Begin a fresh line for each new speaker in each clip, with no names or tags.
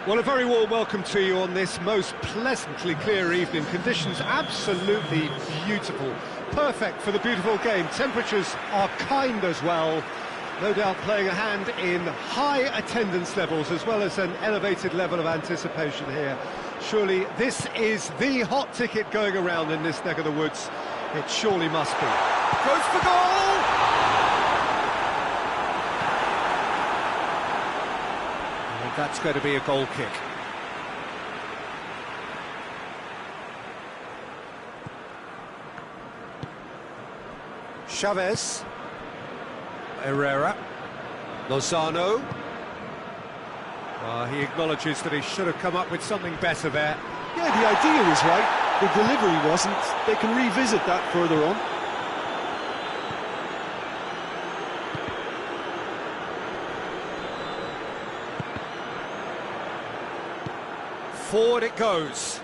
Well, a very warm welcome to you on this most pleasantly clear evening. Conditions absolutely beautiful. Perfect for the beautiful game. Temperatures are kind as well. No doubt playing a hand in high attendance levels as well as an elevated level of anticipation here. Surely this is the hot ticket going around in this neck of the woods. It surely must be. Goes for goal! And that's going to be a goal kick. Chavez. Herrera. Lozano. He acknowledges that he should have come up with something better there.
Yeah, the idea was right. The delivery wasn't. They can revisit that further on.
Forward it goes.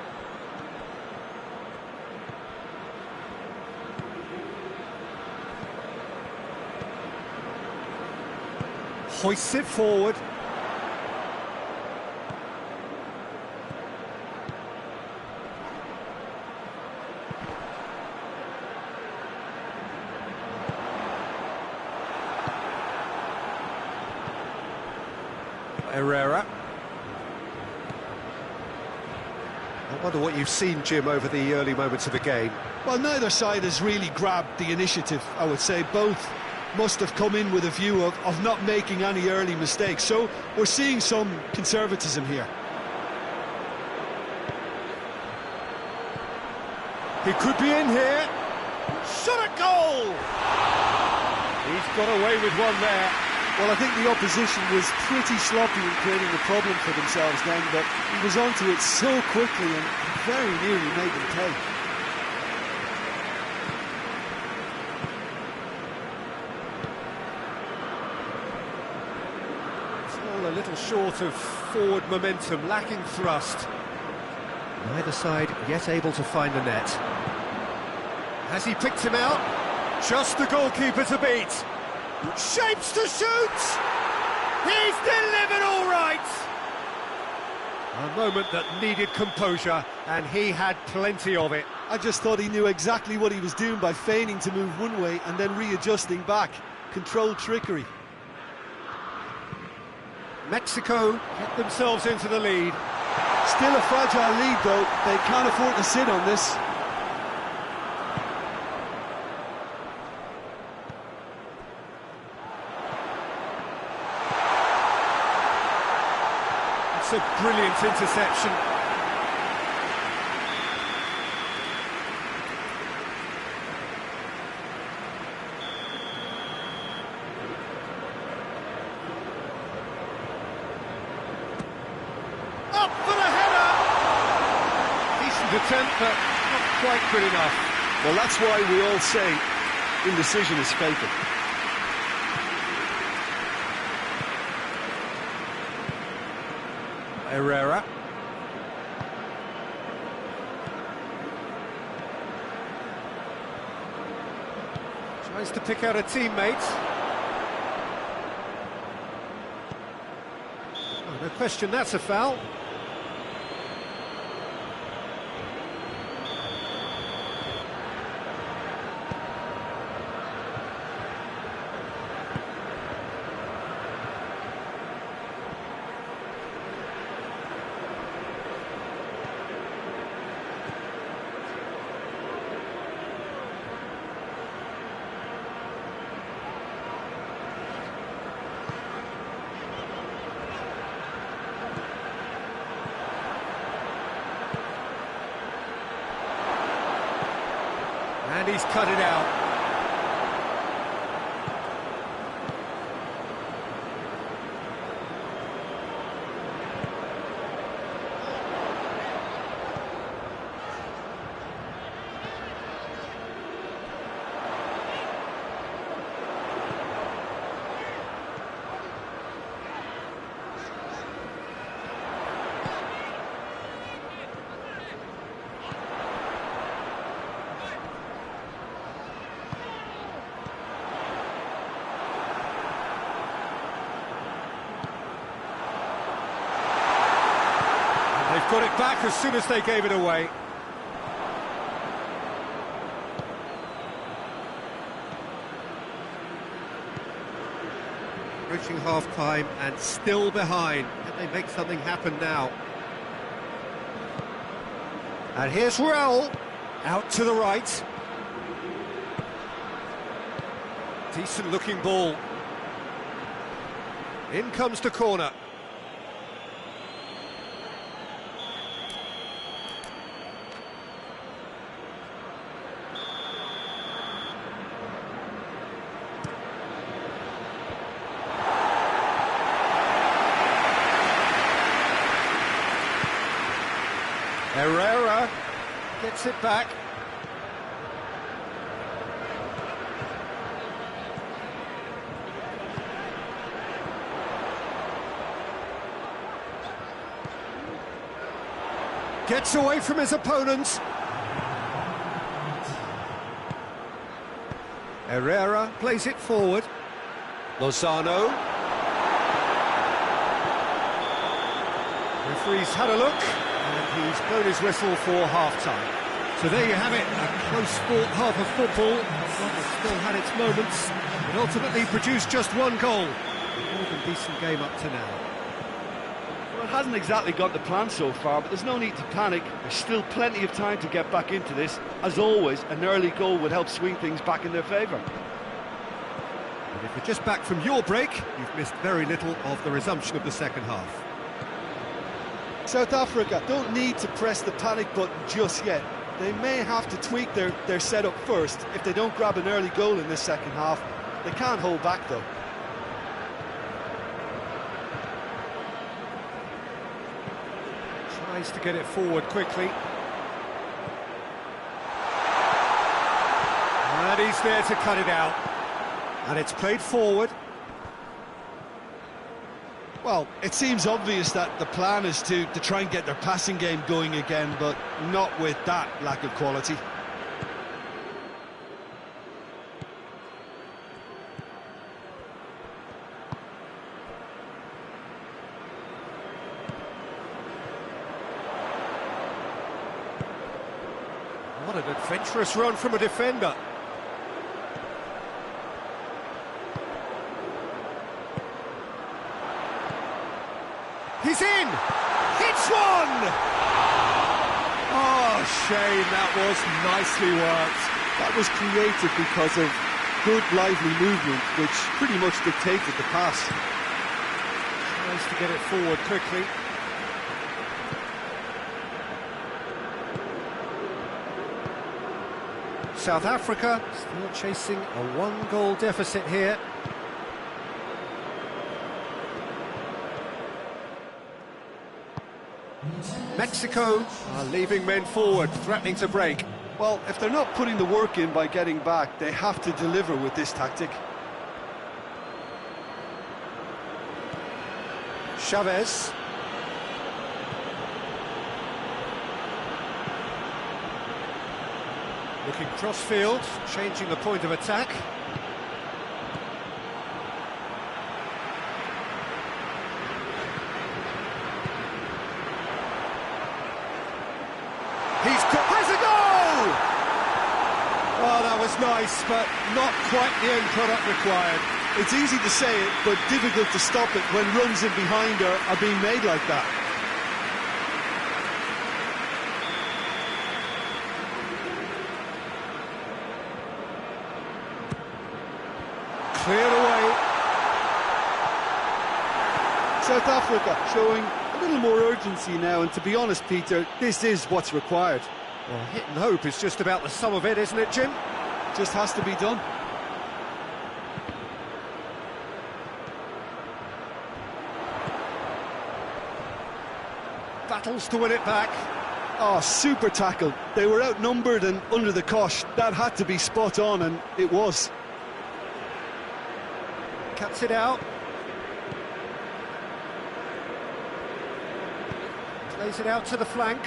Hoists it forward. Herrera. I wonder what you've seen, Jim, over the early moments of the game.
Well, neither side has really grabbed the initiative, I would say. Both must have come in with a view of not making any early mistakes. So we're seeing some conservatism here.
He could be in here. Shot at goal! He's got away with one there.
Well, I think the opposition was pretty sloppy in creating a problem for themselves then, but he was onto it so quickly and very nearly made them pay.
It's all a little short of forward momentum, lacking thrust. Neither side yet able to find the net. Has he picked him out? Just the goalkeeper to beat. Shapes to shoot! He's delivered all right! A moment that needed composure, and he had plenty of it.
I just thought he knew exactly what he was doing by feigning to move one way and then readjusting back. Controlled trickery.
Mexico get themselves into the lead.
Still a fragile lead, though. They can't afford to sit on this.
It's a brilliant interception. Up for the header! Decent attempt, but not quite good enough.
Well, that's why we all say indecision is fatal.
Herrera. Tries to pick out a teammate. Oh, no question, that's a foul. And he's cut it out. got it back as soon as they gave it away. Reaching half-time and still behind. Can they make something happen now? And here's Raul, out to the right. Decent-looking ball. In comes the corner. Herrera gets it back. Gets away from his opponents. Herrera plays it forward. Lozano. Referee's had a look, and he's blown his whistle for half-time. So there you have it, a close sport half of football. It's still had its moments, but ultimately produced just one goal. A more than decent game up to now.
Well, it hasn't exactly got the plan so far, but there's no need to panic. There's still plenty of time to get back into this. As always, an early goal would help swing things back in their favour.
And if you're just back from your break, you've missed very little of the resumption of the second half.
South Africa don't need to press the panic button just yet. They may have to tweak their setup first if they don't grab an early goal in this second half. They can't hold back though.
Tries to get it forward quickly. And he's there to cut it out. And it's played forward.
Well, it seems obvious that the plan is to try and get their passing game going again, but not with that lack of quality.
What an adventurous run from a defender. He's in! Hits one! Oh, shame, that was nicely worked.
That was created because of good, lively movement, which pretty much dictated the pass.
Tries to get it forward quickly. South Africa still chasing a one-goal deficit here. Mexico are leaving men forward, threatening to break.
Well, if they're not putting the work in by getting back, they have to deliver with this tactic.
Chavez. Looking cross-field, changing the point of attack. Has a goal! Oh, that was nice, but not quite the end product required.
It's easy to say it, but difficult to stop it when runs in behind are being made like that.
Cleared away.
South Africa showing a little more urgency now, and to be honest, Peter, this is what's required.
Well, hit and hope is just about the sum of it, isn't it, Jim?
Just has to be done.
Battles to win it back.
Oh, super tackle. They were outnumbered and under the cosh. That had to be spot on, and it was.
Cuts it out. Plays it out to the flank.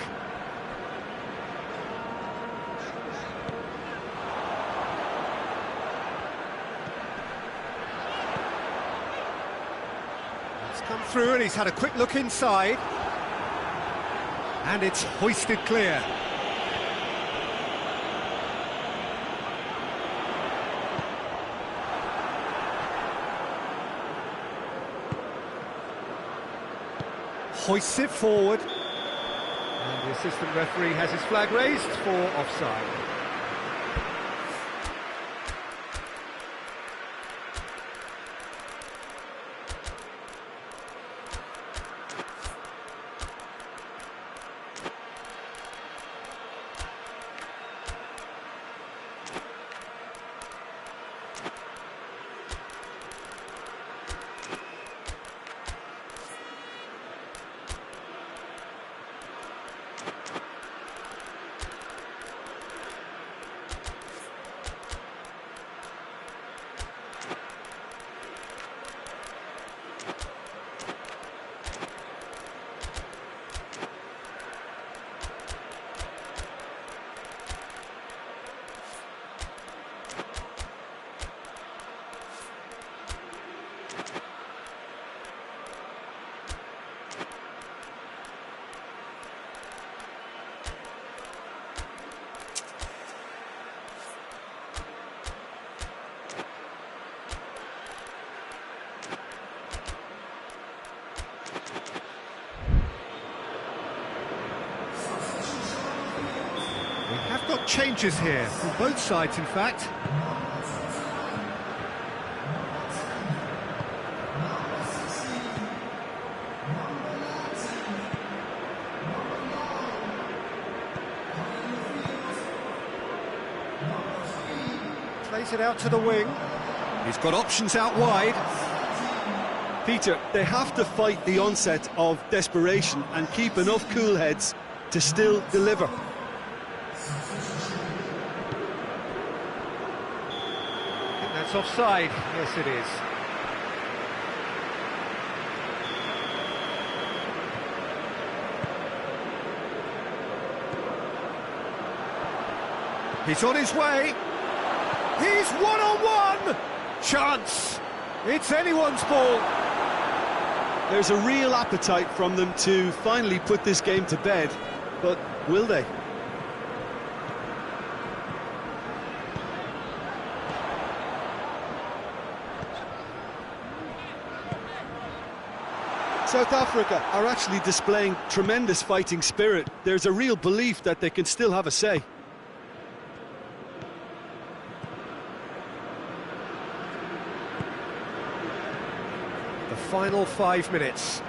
It's come through and he's had a quick look inside. And it's hoisted clear. Hoists it forward. And the assistant referee has his flag raised for offside. We have got changes here, from both sides in fact. Plays it out to the wing. He's got options out wide.
Peter, they have to fight the onset of desperation and keep enough cool heads to still deliver.
That's offside. Yes, it is. He's on his way. He's one-on-one. Chance. It's anyone's ball.
There's a real appetite from them to finally put this game to bed, but will they? South Africa are actually displaying tremendous fighting spirit. There's a real belief that they can still have a say.
The final 5 minutes.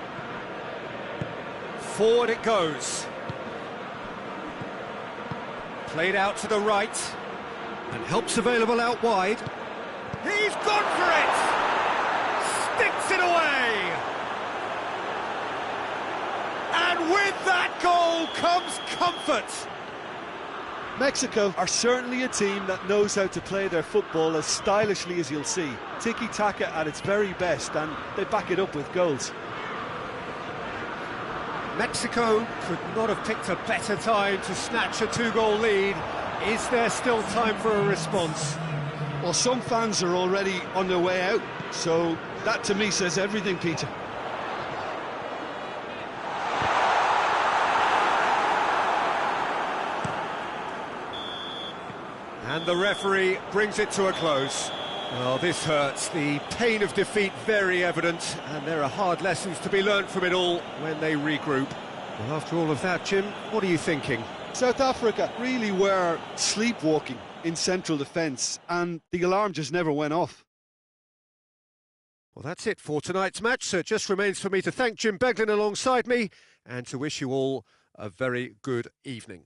Forward it goes. Played out to the right. And help's available out wide. He's gone for it! Sticks it away! And with that goal comes comfort.
Mexico are certainly a team that knows how to play their football as stylishly as you'll see. Tiki-taka at its very best, and they back it up with goals.
Mexico could not have picked a better time to snatch a two-goal lead. Is there still time for a response?
Well, some fans are already on their way out, so that to me says everything, Peter.
And the referee brings it to a close. Well, this hurts. The pain of defeat very evident, and there are hard lessons to be learnt from it all when they regroup. Well, after all of that, Jim, what are you thinking?
South Africa really were sleepwalking in central defence, and the alarm just never went off.
Well, that's it for tonight's match, so it just remains for me to thank Jim Beglin alongside me and to wish you all a very good evening.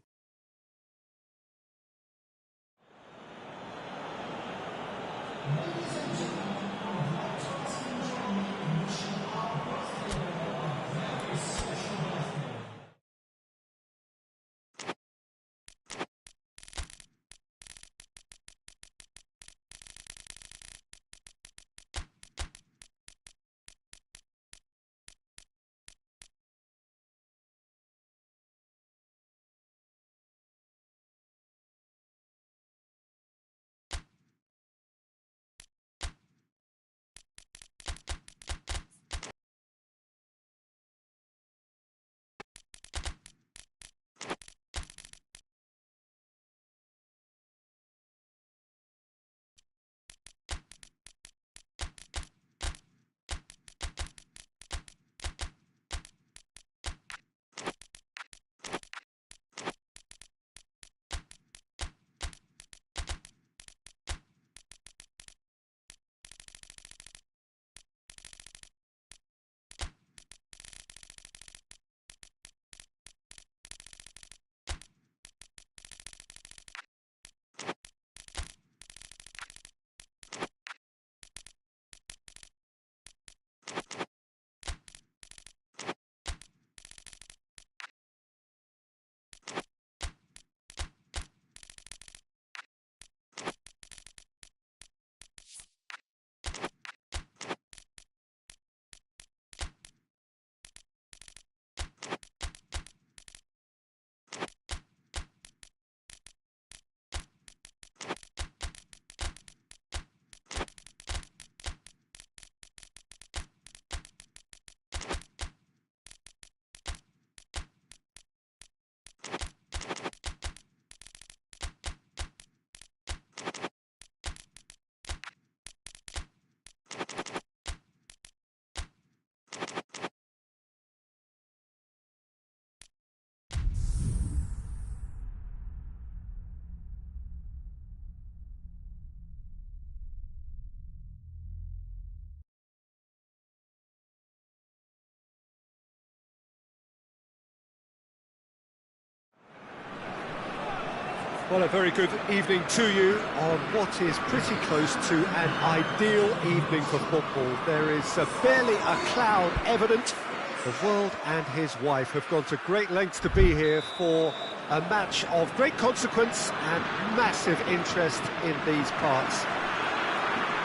Well, a very good evening to you on what is pretty close to an ideal evening for football. There is barely a cloud evident. The world and his wife have gone to great lengths to be here for a match of great consequence and massive interest in these parts.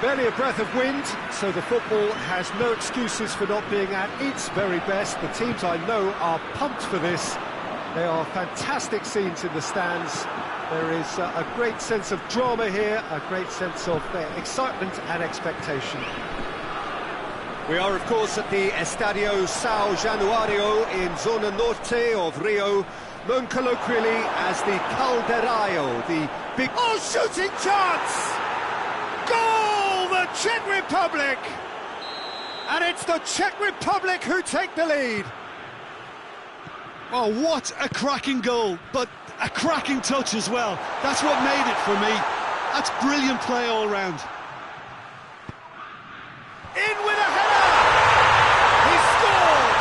Barely a breath of wind, so the football has no excuses for not being at its very best. The teams I know are pumped for this. They are fantastic scenes in the stands. There is a great sense of drama here, a great sense of excitement and expectation. We are, of course, at the Estadio São Januário in Zona Norte of Rio, known colloquially as the Caldeirão, the big... Oh, shooting chance! Goal! The Czech Republic! And it's the Czech Republic who take the lead.
Oh, what a cracking goal, but a cracking touch as well. That's what made it for me. That's brilliant play all round.
In with a header! He scored!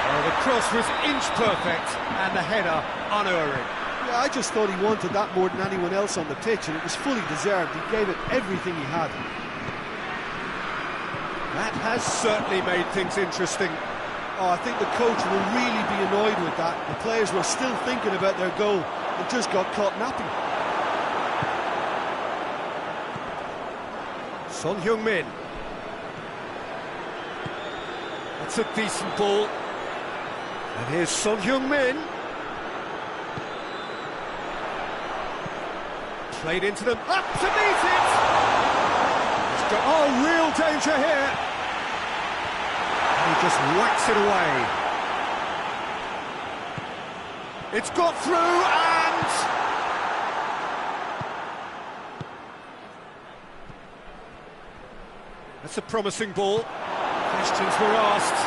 Well, the cross was inch perfect and the header unerring.
Yeah, I just thought he wanted that more than anyone else on the pitch, and it was fully deserved. He gave it everything he had.
That has certainly made things interesting.
Oh, I think the coach will really be annoyed with that. The players were still thinking about their goal and just got caught napping.
Son Heung-min. That's a decent ball. And here's Son Heung-min. Played into them, up to meet it! Oh, real danger here! He just whacks it away. It's got through and... That's a promising ball. Questions were asked,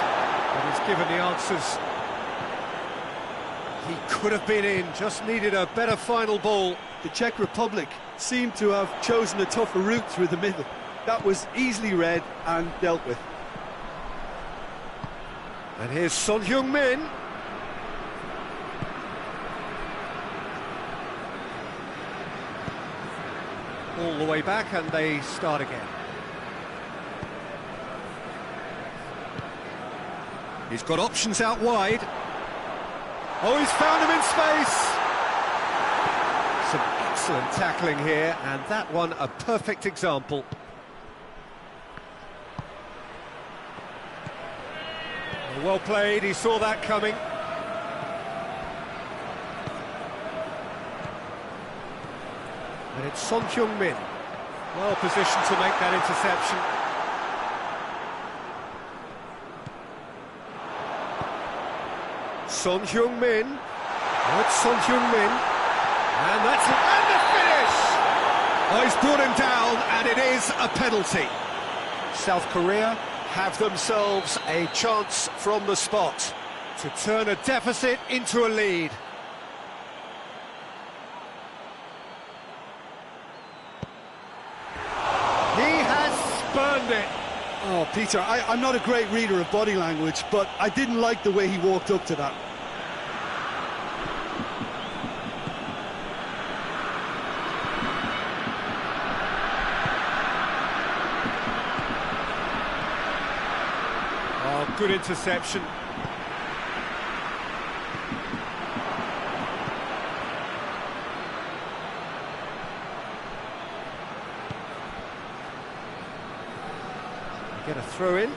but he's given the answers. He could have been in, just needed a better final ball.
The Czech Republic seemed to have chosen a tougher route through the middle. That was easily read and dealt with.
And here's Son Heung-min. All the way back and they start again. He's got options out wide. Oh, he's found him in space. Some excellent tackling here, and that one a perfect example. Well played, he saw that coming. And it's Son Heung-min, well positioned to make that interception. Son Heung-min, oh, it's Son Heung-min, and that's it, and the finish! Oh, he's brought him down, and it is a penalty. South Korea have themselves a chance from the spot to turn a deficit into a lead. He has spurned it.
Oh, Peter, I'm not a great reader of body language, but I didn't like the way he walked up to that.
Good interception. Get a throw in.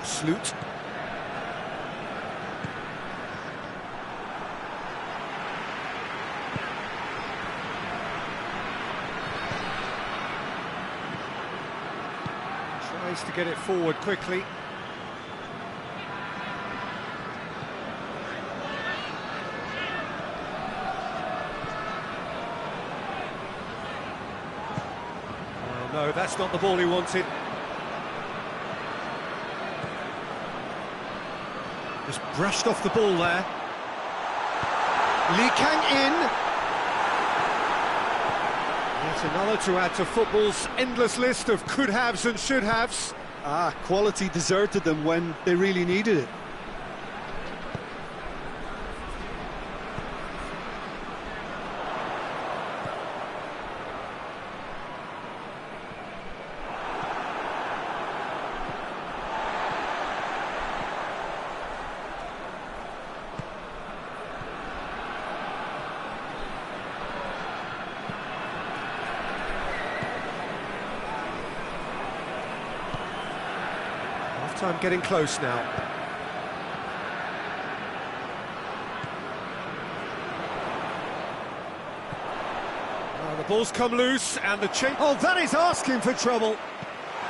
Sloot. Tries to get it forward quickly. Oh, no, that's not the ball he wanted. Just brushed off the ball there. Lee Kang in. Yet another to add to football's endless list of could-haves and should-haves.
Quality deserted them when they really needed it.
Time getting close now. The ball's come loose and the change. Oh, that is asking for trouble.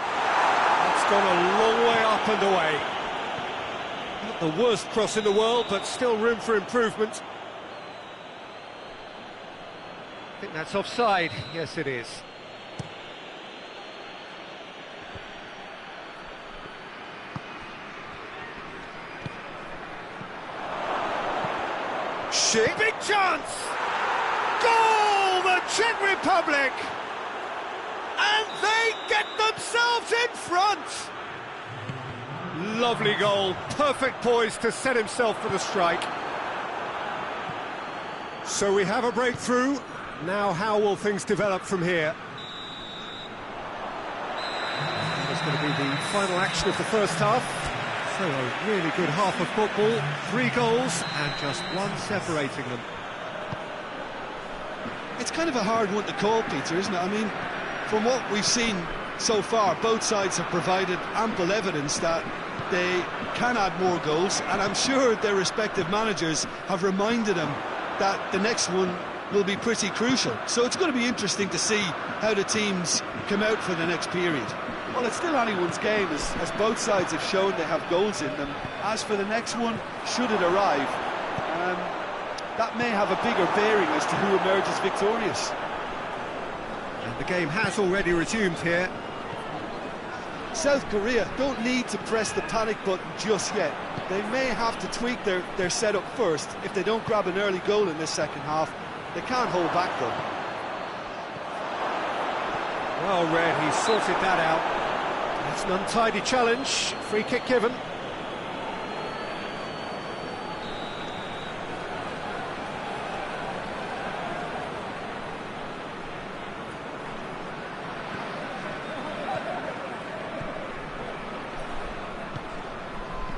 That's gone a long way up and away. Not the worst cross in the world, but still room for improvement. I think that's offside. Yes, it is. Shit. Big chance! Goal! The Czech Republic! And they get themselves in front! Lovely goal, perfect poise to set himself for the strike. So we have a breakthrough. Now how will things develop from here? It's going to be the final action of the first half. So a really good half of football, 3 goals and just one separating them.
It's kind of a hard one to call, Peter, isn't it? I mean, from what we've seen so far, both sides have provided ample evidence that they can add more goals, and I'm sure their respective managers have reminded them that the next one will be pretty crucial. So it's going to be interesting to see how the teams come out for the next period. Well, it's still anyone's game, as both sides have shown they have goals in them. As for the next one, should it arrive, that may have a bigger bearing as to who emerges victorious.
And the game has already resumed here.
South Korea don't need to press the panic button just yet. They may have to tweak their setup first. If they don't grab an early goal in this second half, they can't hold back though.
Well read, he sorted that out. It's an untidy challenge, free kick given.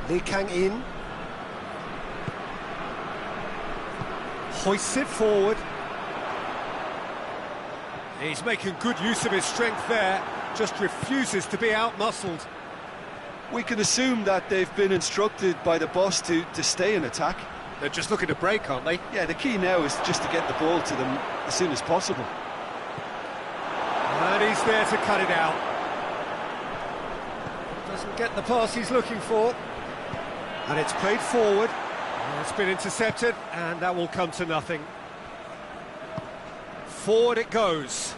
Lee Kang-in hoists it forward. He's making good use of his strength there, just refuses to be out-muscled.
We can assume that they've been instructed by the boss to stay in attack.
They're just looking to break, aren't they?
Yeah, the key now is just to get the ball to them as soon as possible.
And he's there to cut it out. Doesn't get the pass he's looking for. And it's played forward. It's been intercepted, and that will come to nothing. Forward it goes.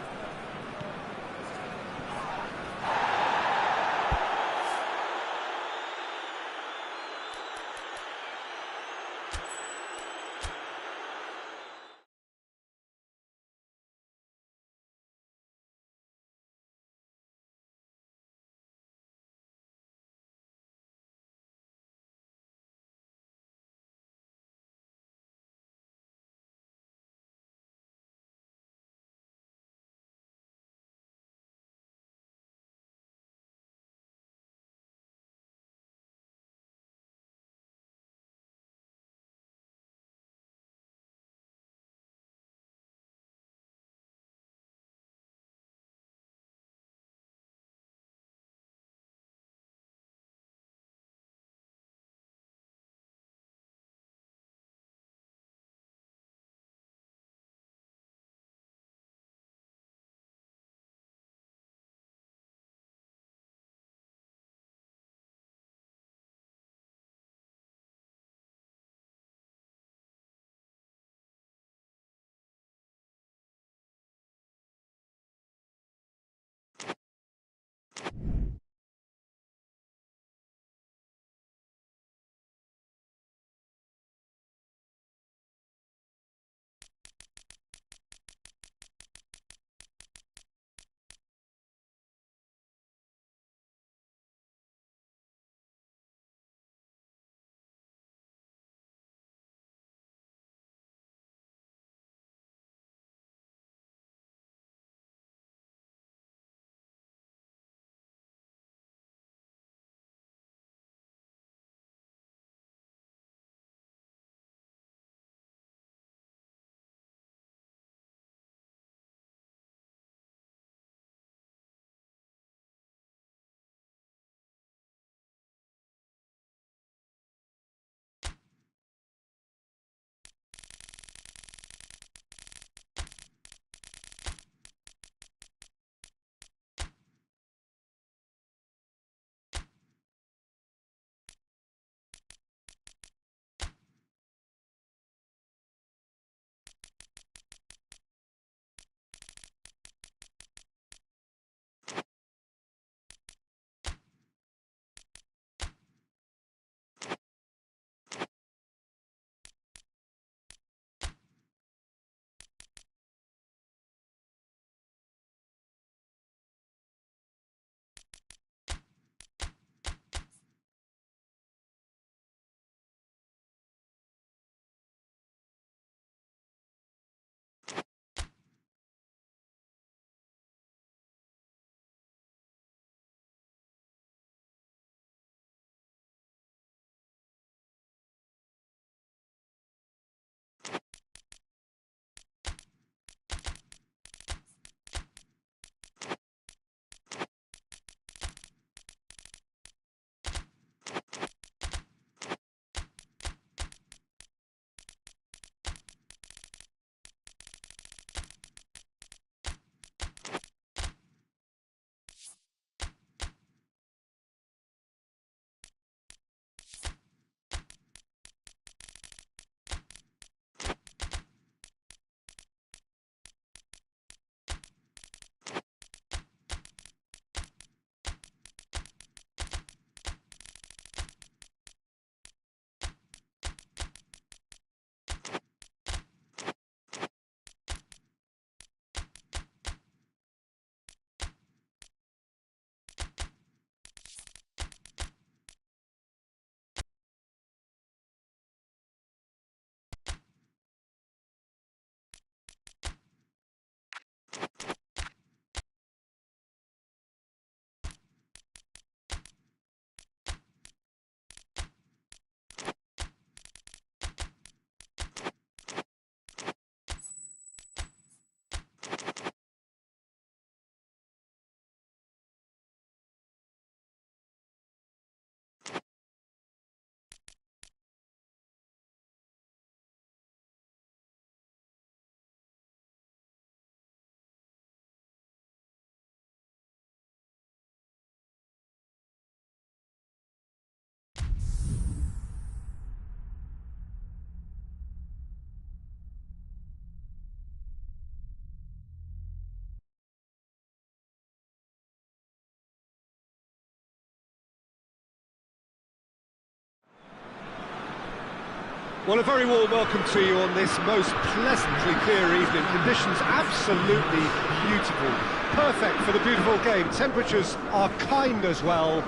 Well, a very warm welcome to you on this most pleasantly clear evening. Conditions absolutely beautiful. Perfect for the beautiful game. Temperatures are kind as well.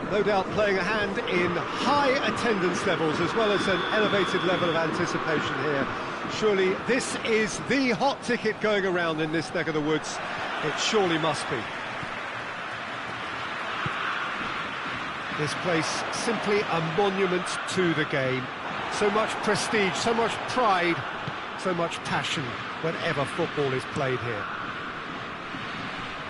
No doubt playing a hand in high attendance levels as well as an elevated level of anticipation here. Surely this is the hot ticket going around in this neck of the woods. It surely must be. This place simply a monument to the game. So much prestige, so much pride, so much passion whenever football is played here.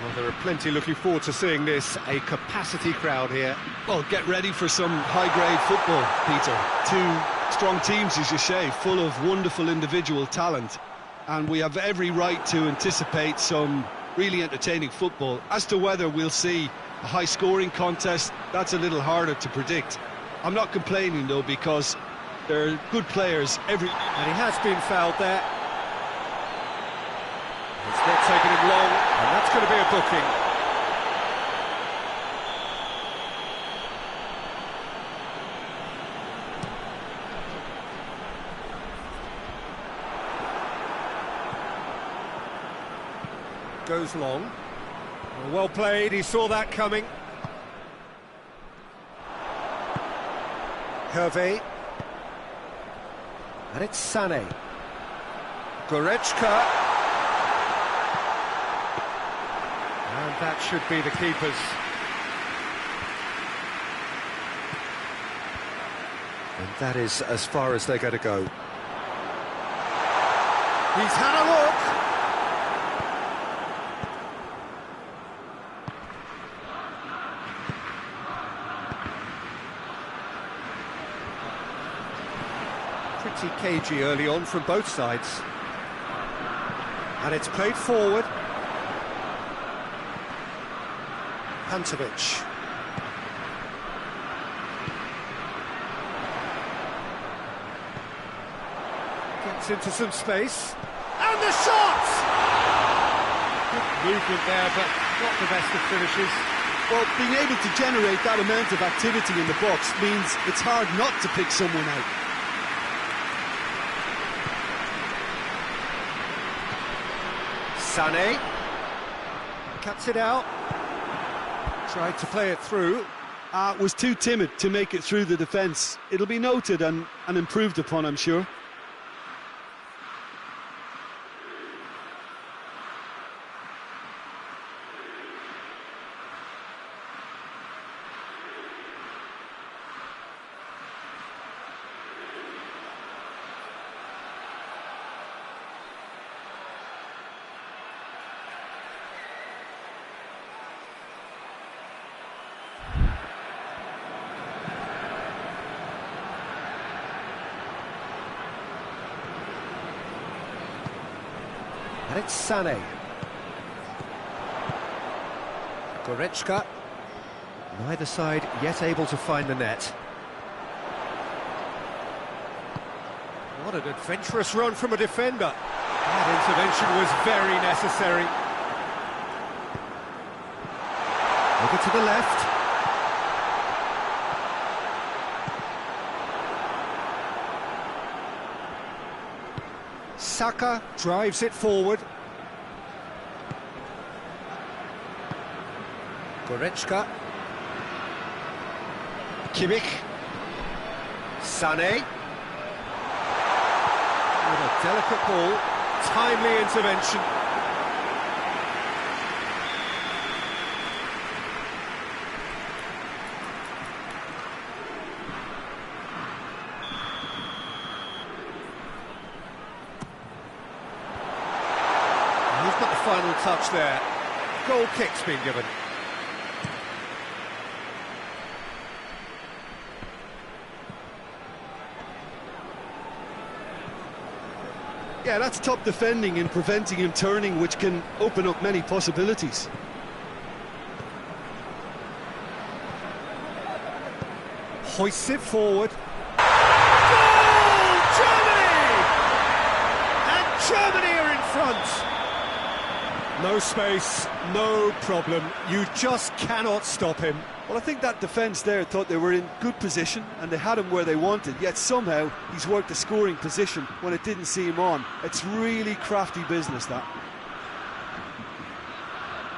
Well, there are plenty looking forward to seeing this, a capacity crowd here.
Well, get ready for some high-grade football, Peter. Two strong teams, as you say, full of wonderful individual talent. And we have every right to anticipate some really entertaining football. As to whether we'll see a high-scoring contest, that's a little harder to predict. I'm not complaining, though, because there are good players and he
has been fouled there. It's not taken him long, and that's going to be a booking. Goes long. Well played, he saw that coming. Hervé. And it's Sané. Goretzka. And that should be the keepers. And that is as far as they're going to go. He's had a look. Pretty cagey early on from both sides. And it's played forward. Pantovic. Gets into some space. And the shot! Good movement there, but not the best of finishes.
Well, being able to generate that amount of activity in the box means it's hard not to pick someone out.
Sané cuts it out, tried to play it through.
Was too timid to make it through the defence. It'll be noted and improved upon, I'm sure.
And it's Sané. Goretzka. Neither side yet able to find the net. What an adventurous run from a defender. That intervention was very necessary. Over to the left. Saka drives it forward. Goretzka. Kimmich. Sané. With a delicate ball, timely intervention. He's got the final touch there. Goal kick's been given.
Yeah, that's top defending and preventing him turning, which can open up many possibilities.
Hoists it forward. Goal! Germany! And Germany are in front. No space, no problem. You just cannot stop him.
Well, I think that defence there thought they were in good position and they had him where they wanted, yet somehow he's worked a scoring position when it didn't see him on. It's really crafty business, that.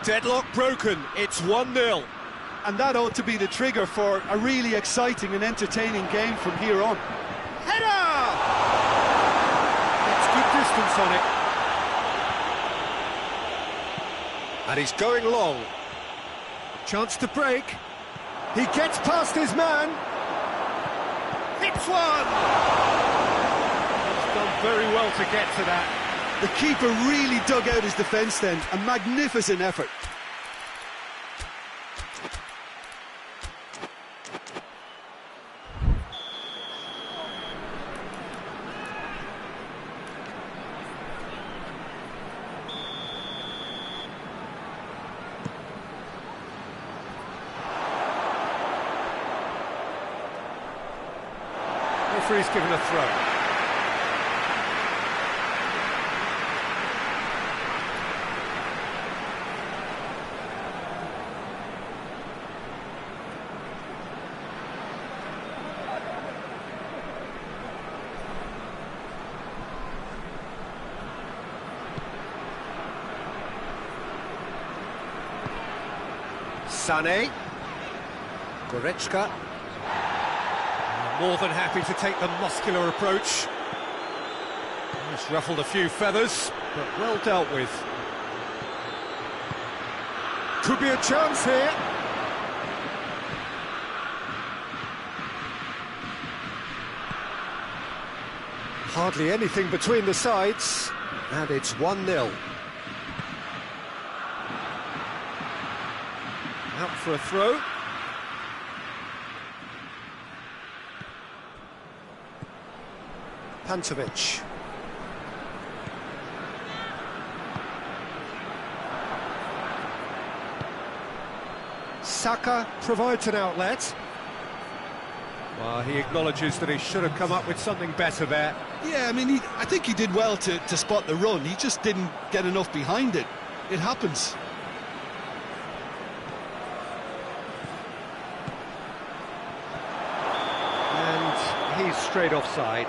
Deadlock broken, it's 1-0.
And that ought to be the trigger for a really exciting and entertaining game from here on.
Header! It's good distance on it. And he's going long. Chance to break. He gets past his man. Hits one! He's done very well to get to that.
The keeper really dug out his defence then. A magnificent effort.
Referee's given a throw. Sané. Goretzka. More than happy to take the muscular approach. It's ruffled a few feathers, but well dealt with. Could be a chance here. Hardly anything between the sides, and it's 1-0. Out for a throw. Pantovic. Saka provides an outlet. Well, he acknowledges that he should have come up with something better there.
Yeah, I mean, I think he did well to spot the run. He just didn't get enough behind it. It happens.
And he's straight offside.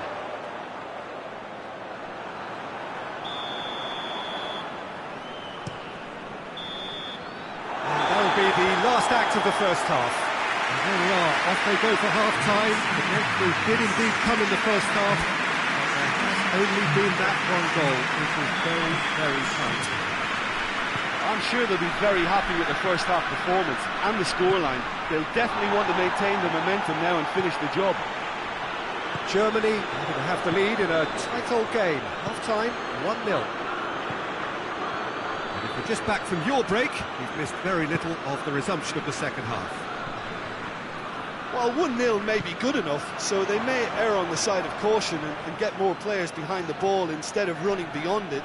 Be the last act of the first half.
And there we are, off they go for half-time. The breakthrough did indeed come in the first half, but there has only been that one goal. It was very, very tight.
I'm sure they'll be very happy with the first half performance and the scoreline. They'll definitely want to maintain the momentum now and finish the job.
Germany going to have the lead in a tight old game. Half-time, 1-0. We're just back from your break. You've missed very little of the resumption of the second half.
Well, 1-0 may be good enough, so they may err on the side of caution and get more players behind the ball instead of running beyond it.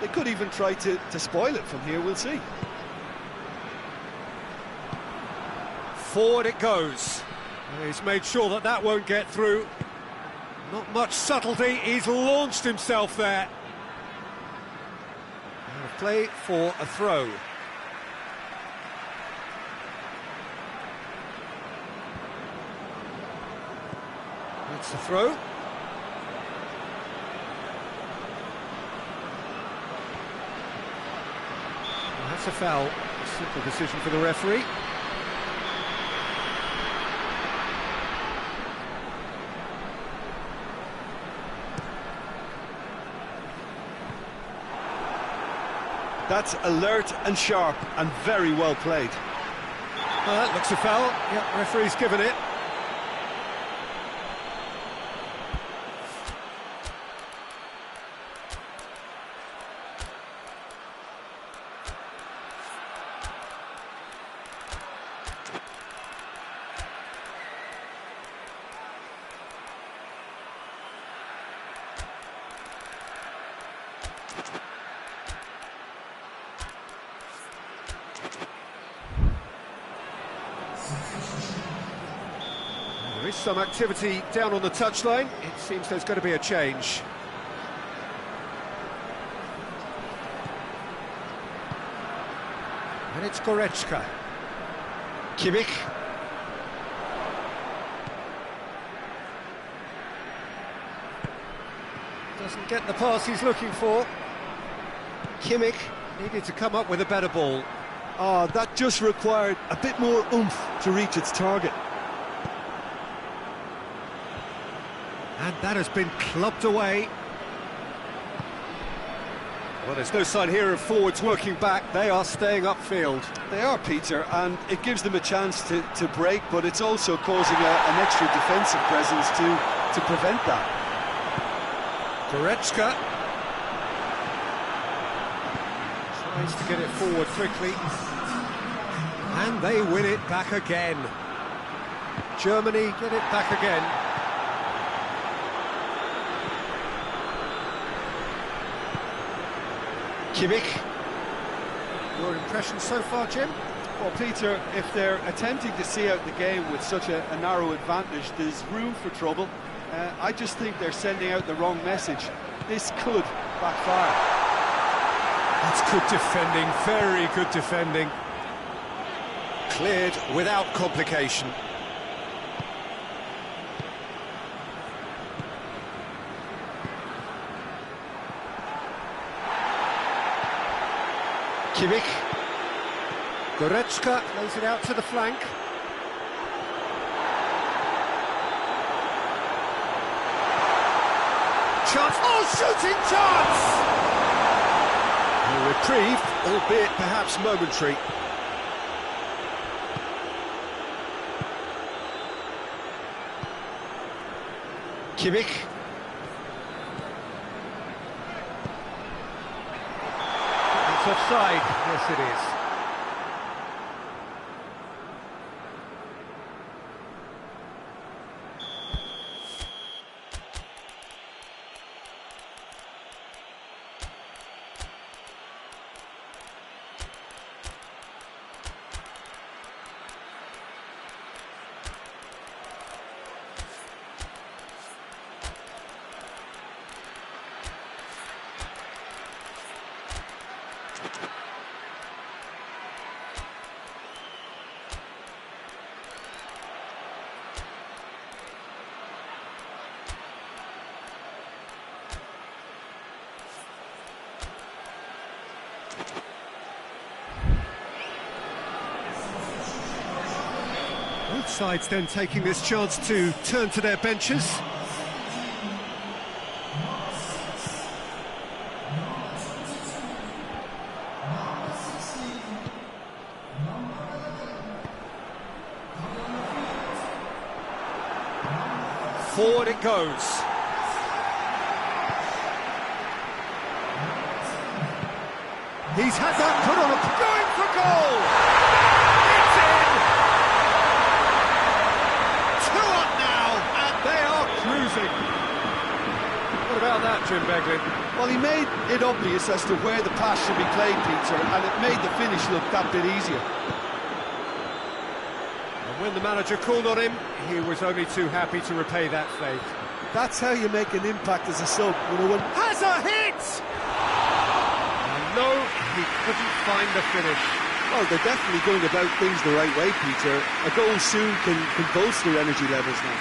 They could even try to spoil it from here, we'll see.
Forward it goes. He's made sure that that won't get through. Not much subtlety, he's launched himself there. Play for a throw. It's a throw. Well, that's a foul. A simple decision for the referee.
That's alert and sharp and very well played.
Well, that looks a foul. Yep, referee's given it. There is some activity down on the touchline. It seems there's going to be a change. And it's Goretzka. Kimmich. Doesn't get the pass he's looking for. Kimmich needed to come up with a better ball.
Oh, that just required a bit more oomph to reach its target.
And that has been clubbed away. Well, there's no sign here of forwards working back. They are staying upfield.
They are, Peter, and it gives them a chance to break, but it's also causing an extra defensive presence to prevent that.
Goretzka tries to get it forward quickly. And they win it back again. Germany get it back again. Kimmich. Your impression so far, Jim?
Well, Peter, if they're attempting to see out the game with such a narrow advantage, there's room for trouble. I just think they're sending out the wrong message. This could backfire.
That's good defending, very good defending. Cleared without complication. Kimmich. Goretzka plays it out to the flank. Chance, oh, shooting chance! A reprieve, albeit perhaps momentary. Kimmich. It's offside, yes it is. Both sides then taking this chance to turn to their benches. Forward it goes. He's had that put on a... going for goal! It's in! 2 up now, and they are cruising. What about that, Jim Beglin?
Well, he made it obvious as to where the pass should be played, Peter, and it made the finish look that bit easier.
And when the manager called on him, he was only too happy to repay that faith.
That's how you make an impact as a sub.
Has a hit! No, he couldn't find the finish.
Well, they're definitely going about things the right way, Peter. A goal soon can bolster energy levels now.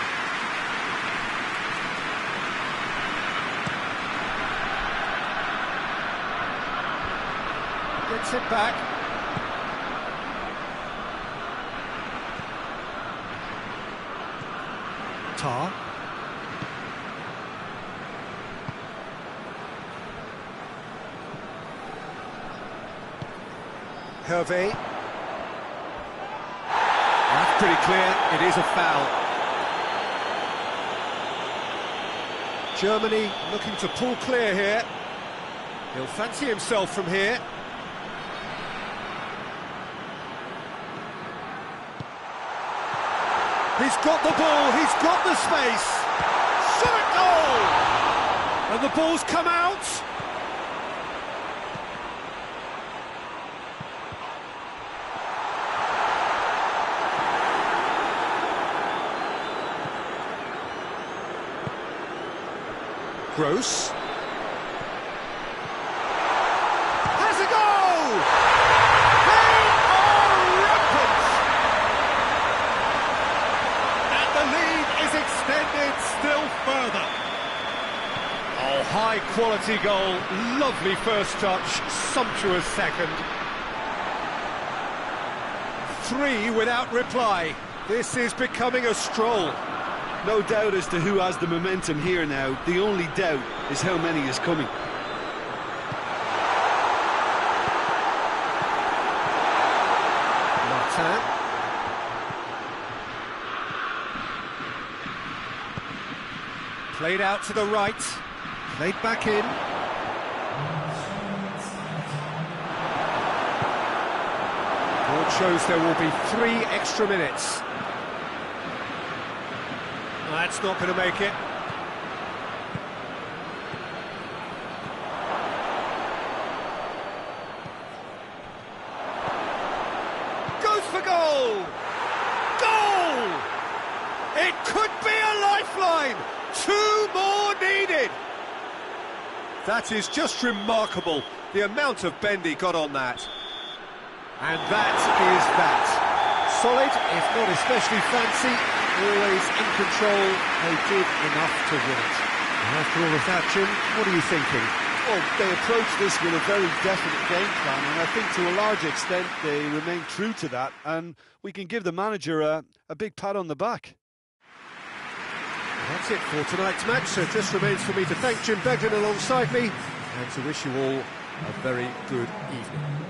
Gets it back. Tar. Hervé. That's pretty clear, it is a foul. Germany looking to pull clear here. He'll fancy himself from here. He's got the ball, he's got the space. Shot goal! And the ball's come out. Gross. Has a goal! They are rampant! And the lead is extended still further. Oh, Oh, high-quality goal, lovely first touch, sumptuous second. 3 without reply. This is becoming a stroll.
No doubt as to who has the momentum here now. The only doubt is how many is coming.
P.Tan. Played out to the right, played back in. Board shows there will be 3 extra minutes. That's not going to make it. Goes for goal! Goal! It could be a lifeline! 2 more needed! That is just remarkable, the amount of bend he got on that. And that is that. Solid, if not especially fancy, always in control, they did enough to win it. And after all of that, Jim, what are you thinking?
Well, they approached this with a very definite game plan, and I think to a large extent they remain true to that, and we can give the manager a big pat on the back.
That's it for tonight's match, so it just remains for me to thank Jim Begden alongside me, and to wish you all a very good evening.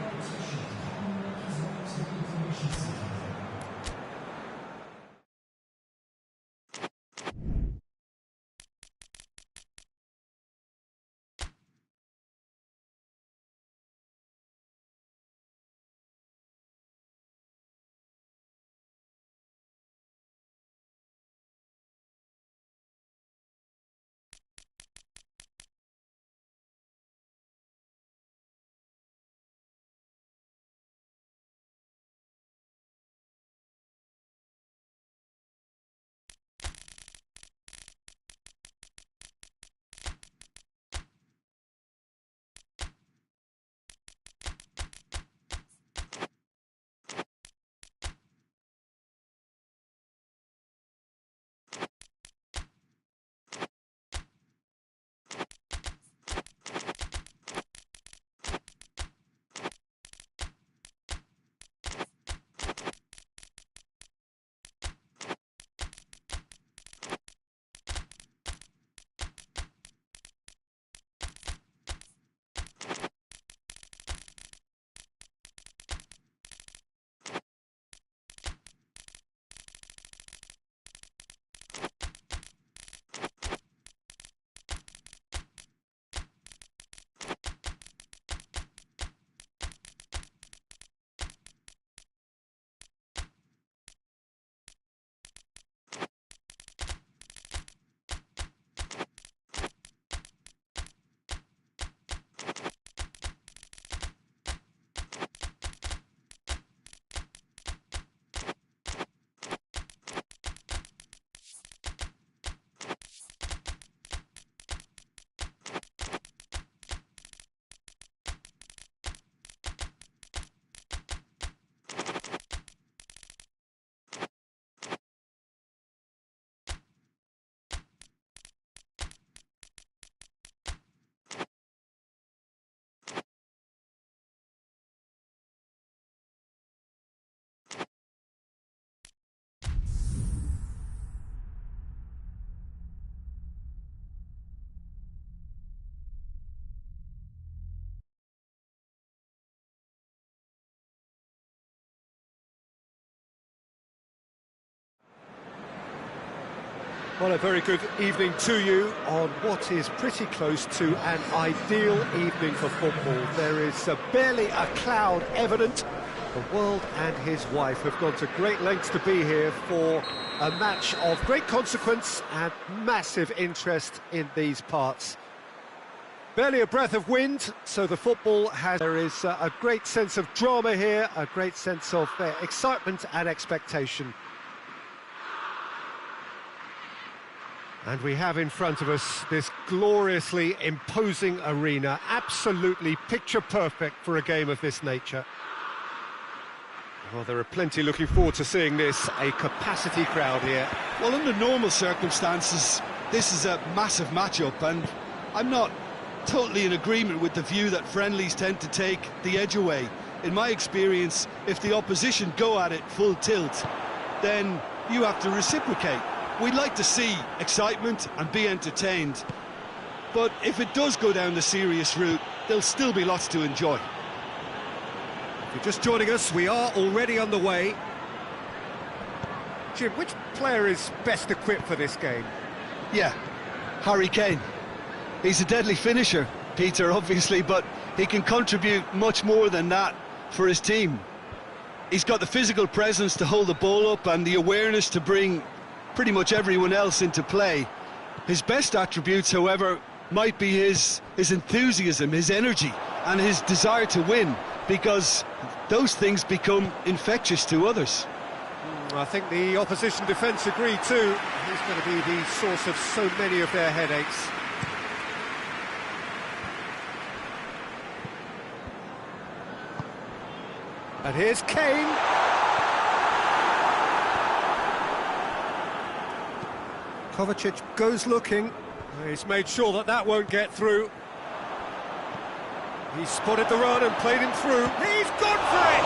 Well, a very good evening to you on what is pretty close to an ideal evening for football. There is barely a cloud evident. The world and his wife have gone to great lengths to be here for a match of great consequence and massive interest in these parts. Barely a breath of wind, so the football has... There is a great sense of drama here, a great sense of excitement and expectation. And we have in front of us this gloriously imposing arena, absolutely picture-perfect for a game of this nature. Well, there are plenty looking forward to seeing this, a capacity crowd here.
Well, under normal circumstances, this is a massive match-up, and I'm not totally in agreement with the view that friendlies tend to take the edge away. In my experience, if the opposition go at it full tilt, then you have to reciprocate. We'd like to see excitement and be entertained. But if it does go down the serious route, there'll still be lots to enjoy.
If you're just joining us, we are already underway. Jim, which player is best equipped for this game?
Yeah, Harry Kane. He's a deadly finisher, Peter, obviously, but he can contribute much more than that for his team. He's got the physical presence to hold the ball up and the awareness to bring pretty much everyone else into play. His best attributes, however, might be his enthusiasm, his energy, and his desire to win, because those things become infectious to others.
I think the opposition defence agree too. He's going to be the source of so many of their headaches. And here's Kane. Kovacic goes looking. He's made sure that that won't get through. He spotted the run and played him through. He's gone for it!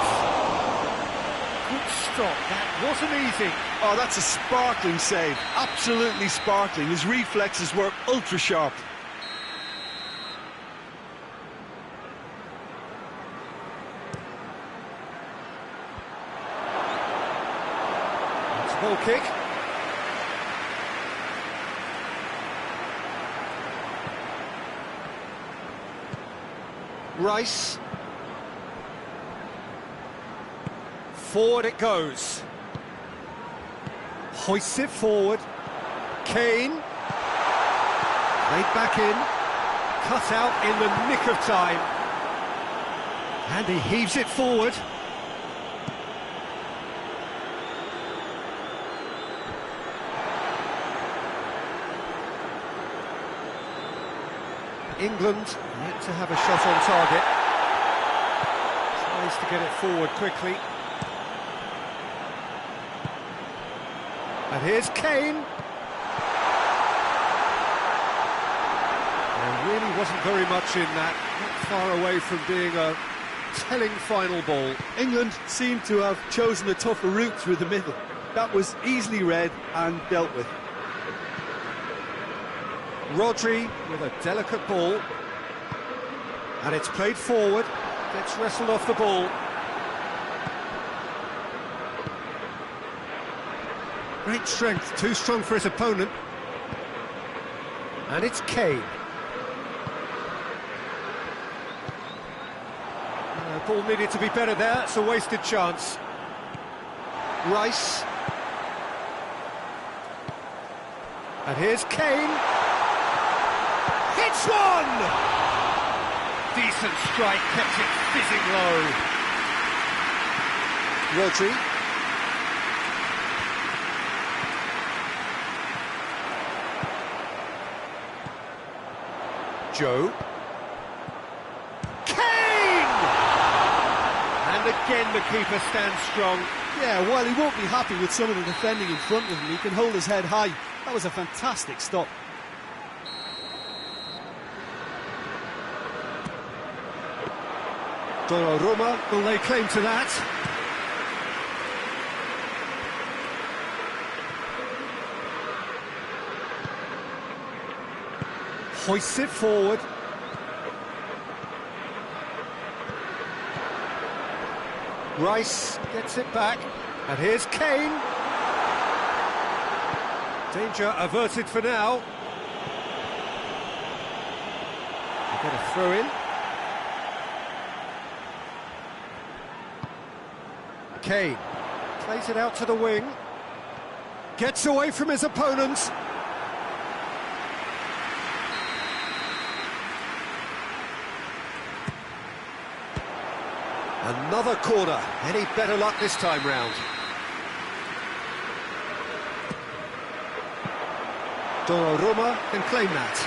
Good stop, that wasn't easy.
Oh, that's a sparkling save, absolutely sparkling. His reflexes were ultra sharp.
It's a ball kick. Rice. Forward it goes. Hoists it forward. Kane. Played back in. Cut out in the nick of time. And he heaves it forward. England yet to have a shot on target. Tries to get it forward quickly. And here's Kane. There really wasn't very much in that. Not far away from being a telling final ball.
England seemed to have chosen a tougher route through the middle. That was easily read and dealt with.
Rodri with a delicate ball, and it's played forward, gets wrestled off the ball. Great strength, too strong for his opponent. And it's Kane. Ball needed to be better there, it's a wasted chance. Rice. And here's Kane. Hits one! Decent strike, kept it fizzing low. Rodri. Gioi. Kane! And again the keeper stands strong.
Yeah, while he won't be happy with some of the defending in front of him, he can hold his head high. That was a fantastic stop.
Donnarumma will lay claim to that. Hoists it forward. Rice gets it back, and here's Kane. Danger averted for now. They get a throw in. Kane plays it out to the wing, gets away from his opponent. Another corner. Any better luck this time round? Donnarumma can claim that.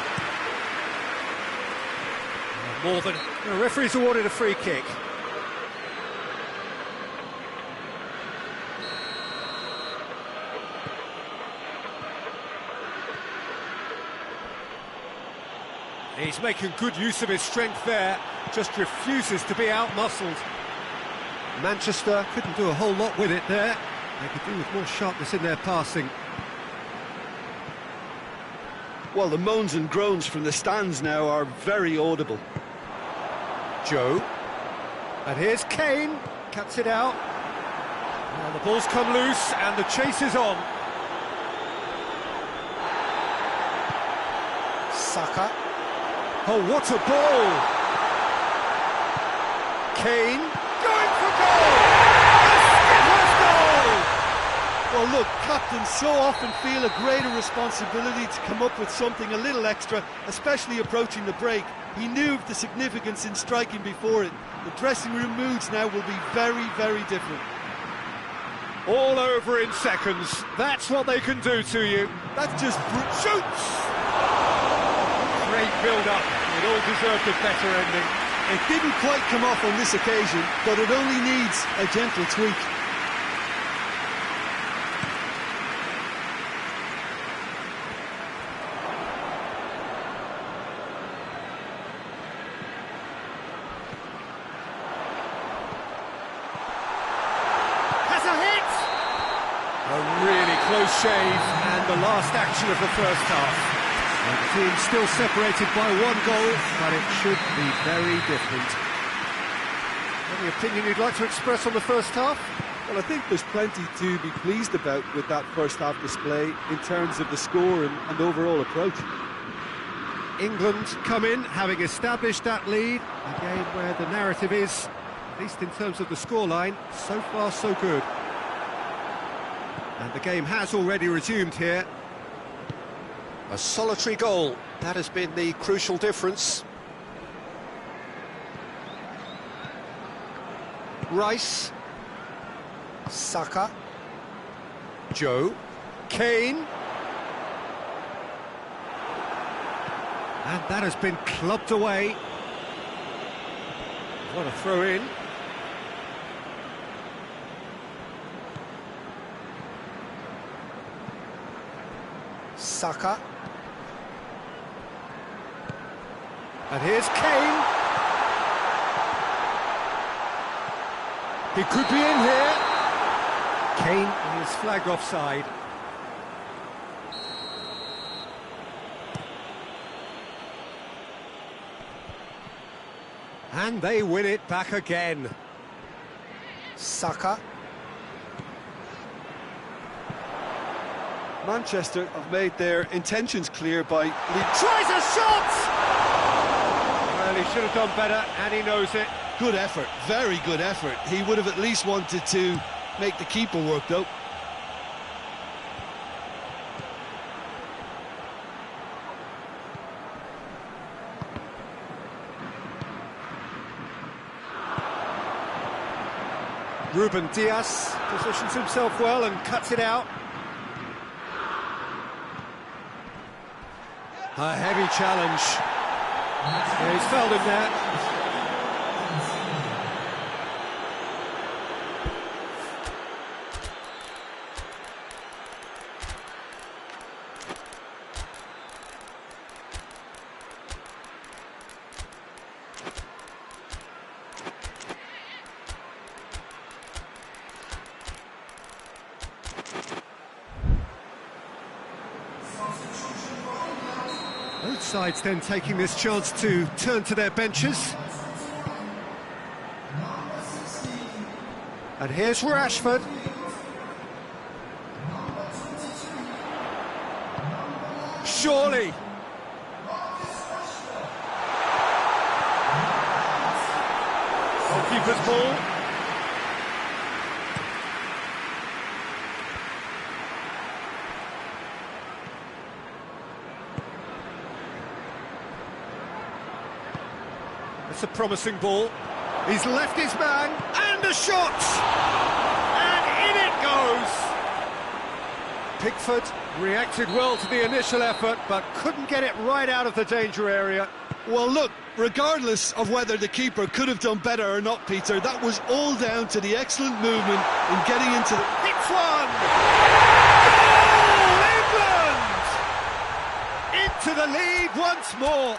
More than the referee's awarded a free kick. He's making good use of his strength there, just refuses to be out-muscled. Manchester couldn't do a whole lot with it there. They could do with more sharpness in their passing.
Well, the moans and groans from the stands now are very audible.
Gioi. And here's Kane, cuts it out. Now the ball's come loose and the chase is on.
Saka.
Oh, what a ball! Kane, going for goal! A skipper's goal!
Well, look, captains so often feel a greater responsibility to come up with something a little extra, especially approaching the break. He knew of the significance in striking before it. The dressing room moods now will be very, very different.
All over in seconds. That's what they can do to you.
That's just
Shoots! Great build-up. It all deserved a better ending.
It didn't quite come off on this occasion, but it only needs a gentle tweak.
Has a hit! A really close shave, and the last action of the first half. The team still separated by one goal, but it should be very different. Any opinion you'd like to express on the first half?
Well, I think there's plenty to be pleased about with that first half display in terms of the score and overall approach.
England come in, having established that lead, a game where the narrative is, at least in terms of the scoreline, so far so good. And the game has already resumed here. A solitary goal, that has been the crucial difference. Rice. Saka. Gioi. Kane. And that has been clubbed away. What a throw in. Saka. And here's Kane. He could be in here. Kane is flagged offside. And they win it back again. Saka.
Manchester have made their intentions clear by...
Tries a shot! Well, he should have done better, and he knows it.
Good effort, very good effort. He would have at least wanted to make the keeper work, though.
Ruben Dias positions himself well and cuts it out. A heavy challenge. Yeah, he's fouled him there. Both sides then taking this chance to turn to their benches. And here's Rashford. Surely. Goalkeeper's ball. It's a promising ball. He's left his man, and a shot! And in it goes! Pickford reacted well to the initial effort, but couldn't get it right out of the danger area.
Well, look, regardless of whether the keeper could have done better or not, Peter, that was all down to the excellent movement in getting into the...
Hits one! Goal, England! Into the lead once more.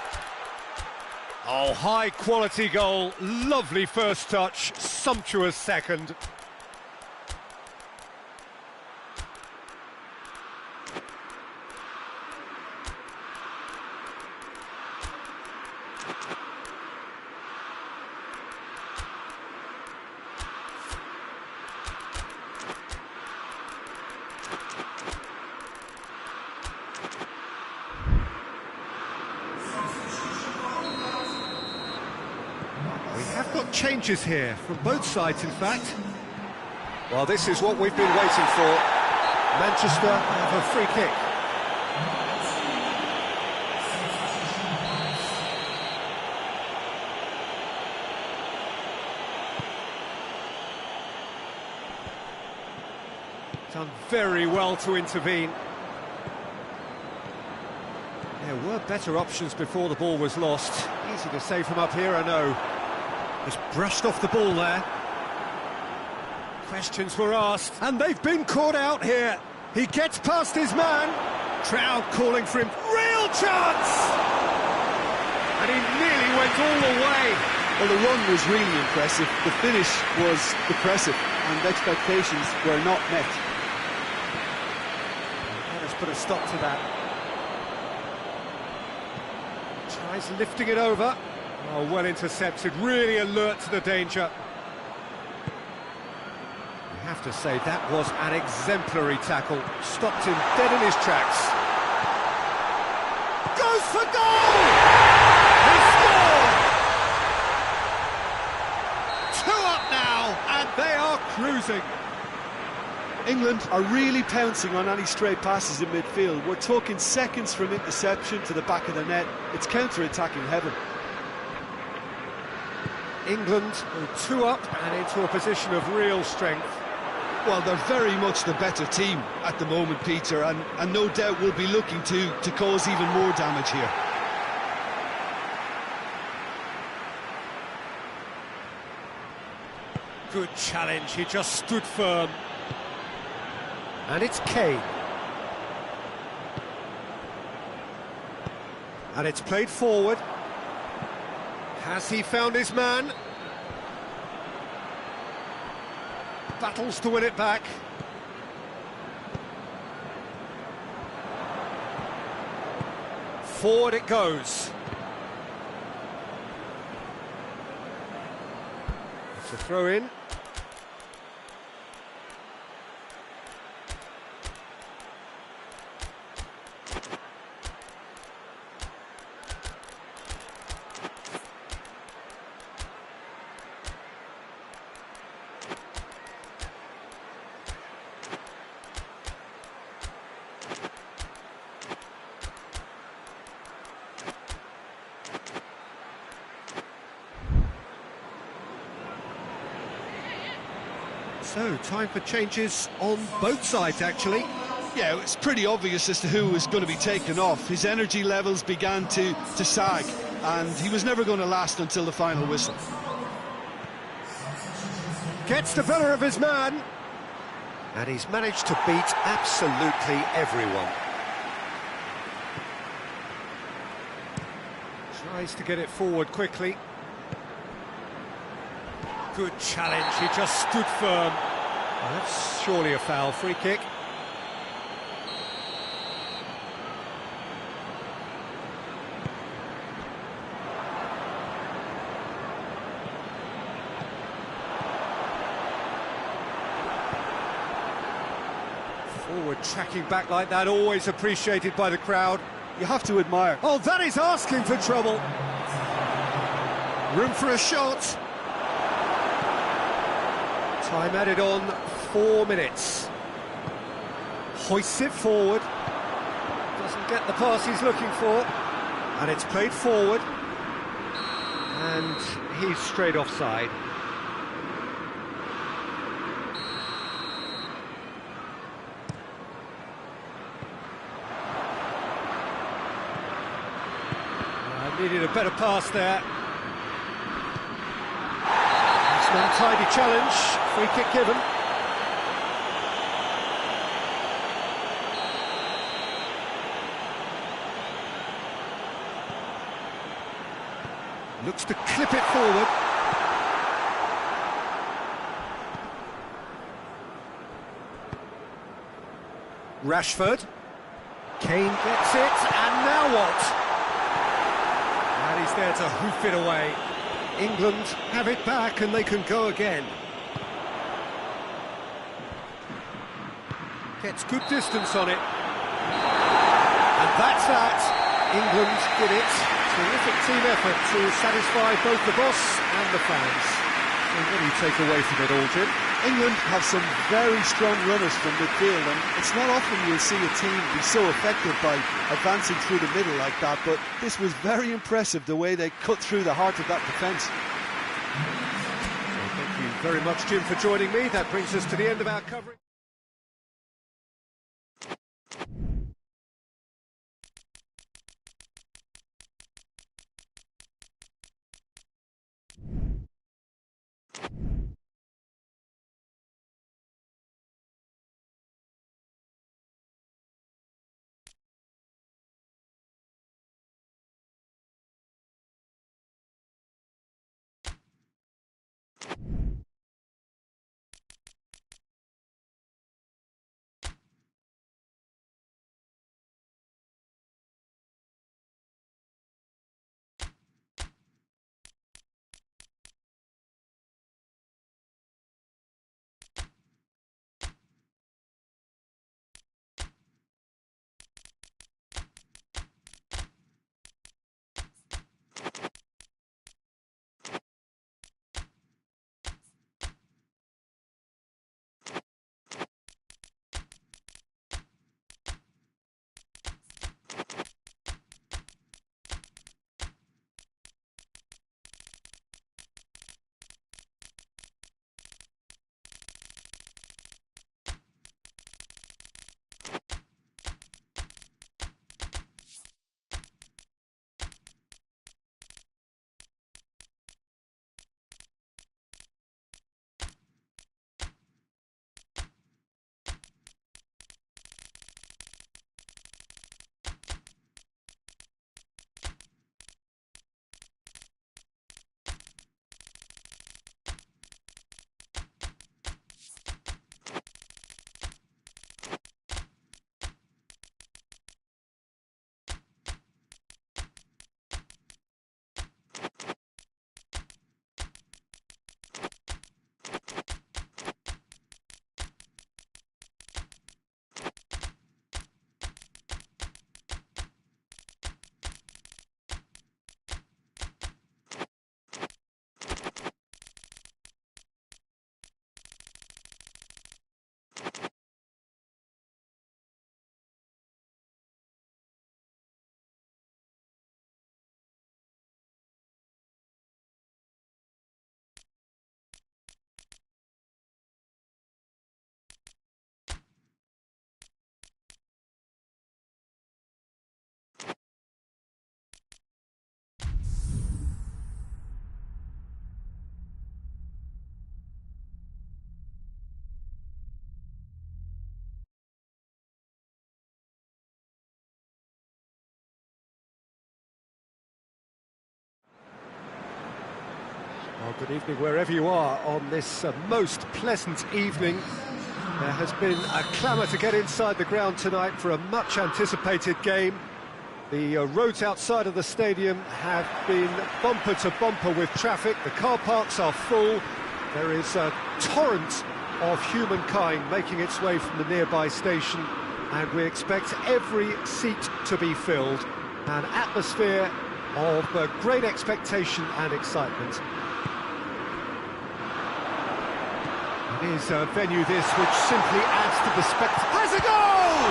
Oh, high-quality goal, lovely first touch, sumptuous second. We have got changes here, from both sides in fact. Well, this is what we've been waiting for. Manchester have a free kick. Done very well to intervene. There were better options before the ball was lost. Easy to save from up here, I know. Just brushed off the ball there. Questions were asked, and they've been caught out here. He gets past his man. Crowd calling for him. Real chance! And he nearly went all the way.
Well, the run was really impressive. The finish was depressive, and expectations were not met.
Let's put a stop to that. Tries lifting it over. Oh, well intercepted, really alert to the danger. You have to say, that was an exemplary tackle. Stopped him dead in his tracks. Goes for goal! He scored! 2 up now, and they are cruising.
England are really pouncing on any stray passes in midfield. We're talking seconds from interception to the back of the net. It's counter-attacking heaven.
England go 2 up and into a position of real strength.
Well, they're very much the better team at the moment, Peter, and no doubt will be looking to cause even more damage here.
Good challenge, he just stood firm. And it's Kane. And it's played forward. Has he found his man? Battles to win it back. Forward it goes. It's a throw in. So, time for changes on both sides, actually.
Yeah, it's pretty obvious as to who was going to be taken off. His energy levels began to sag, and he was never going to last until the final whistle.
Gets the better of his man. And he's managed to beat absolutely everyone. Tries to get it forward quickly. Good challenge, he just stood firm. Well, that's surely a foul. Free kick. Forward tracking back like that, always appreciated by the crowd.
You have to admire.
Oh, that is asking for trouble. Room for a shot. Time added on, 4 minutes. Hoists it forward. Doesn't get the pass he's looking for. And it's played forward. And he's straight offside. Needed a better pass there. It's an untidy challenge. Free kick given. Looks to clip it forward. Rashford. Kane gets it, and now what? And he's there to hoof it away. England have it back and they can go again. Gets good distance on it. And that's that. England did it. Terrific team effort to satisfy both the boss and the fans. So what do you take away from it all, Jim?
England have some very strong runners from midfield, and it's not often you'll see a team be so effective by advancing through the middle like that, but this was very impressive, the way they cut through the heart of that defence.
Well, thank you very much, Jim, for joining me. That brings us to the end of our coverage. Well, good evening wherever you are on this most pleasant evening. There has been a clamour to get inside the ground tonight for a much-anticipated game. The roads outside of the stadium have been bumper to bumper with traffic. The car parks are full. There is a torrent of humankind making its way from the nearby station, and we expect every seat to be filled. An atmosphere of great expectation and excitement. It is a venue this which simply adds to the spectacle. Has a goal!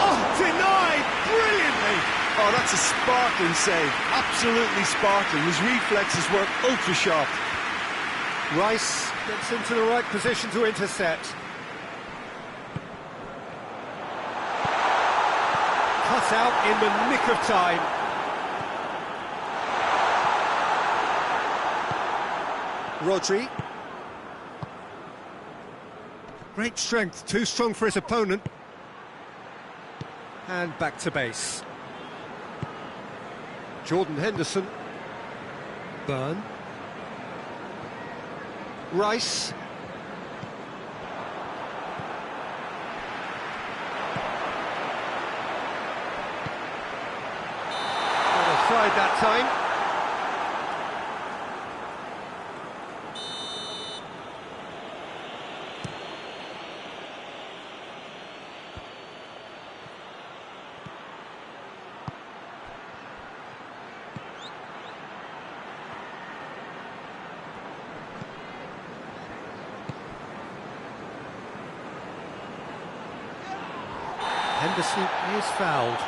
Oh, denied brilliantly!
Oh, that's a sparkling save, absolutely sparkling. His reflexes work ultra-sharp.
Rice gets into the right position to intercept. Cut out in the nick of time. Rodri. Great strength, too strong for his opponent. And back to base. Jordan Henderson. Burn. Rice. Tried that time. Henderson is fouled.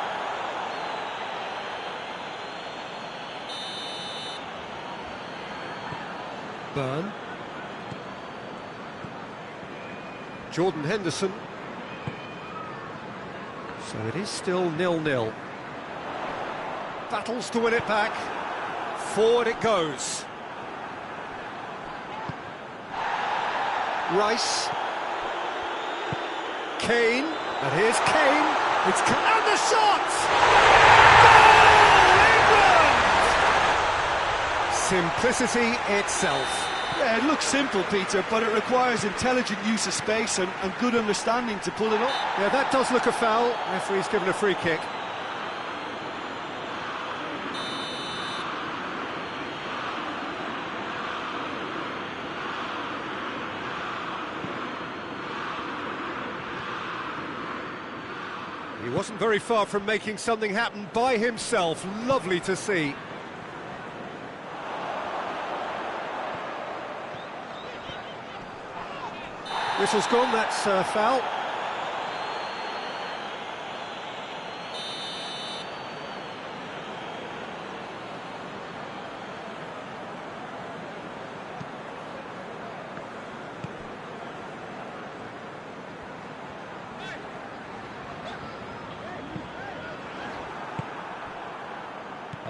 Burn. Jordan Henderson. So it is still 0-0. Battles to win it back. Forward it goes. Rice. Kane. And here's Kane. It's and the shot! Goal! England! Simplicity itself.
Yeah, it looks simple, Peter, but it requires intelligent use of space and good understanding to pull it up.
Yeah, that does look a foul. Referee's given a free kick. He wasn't very far from making something happen by himself. Lovely to see. Whistle's gone, that's a foul.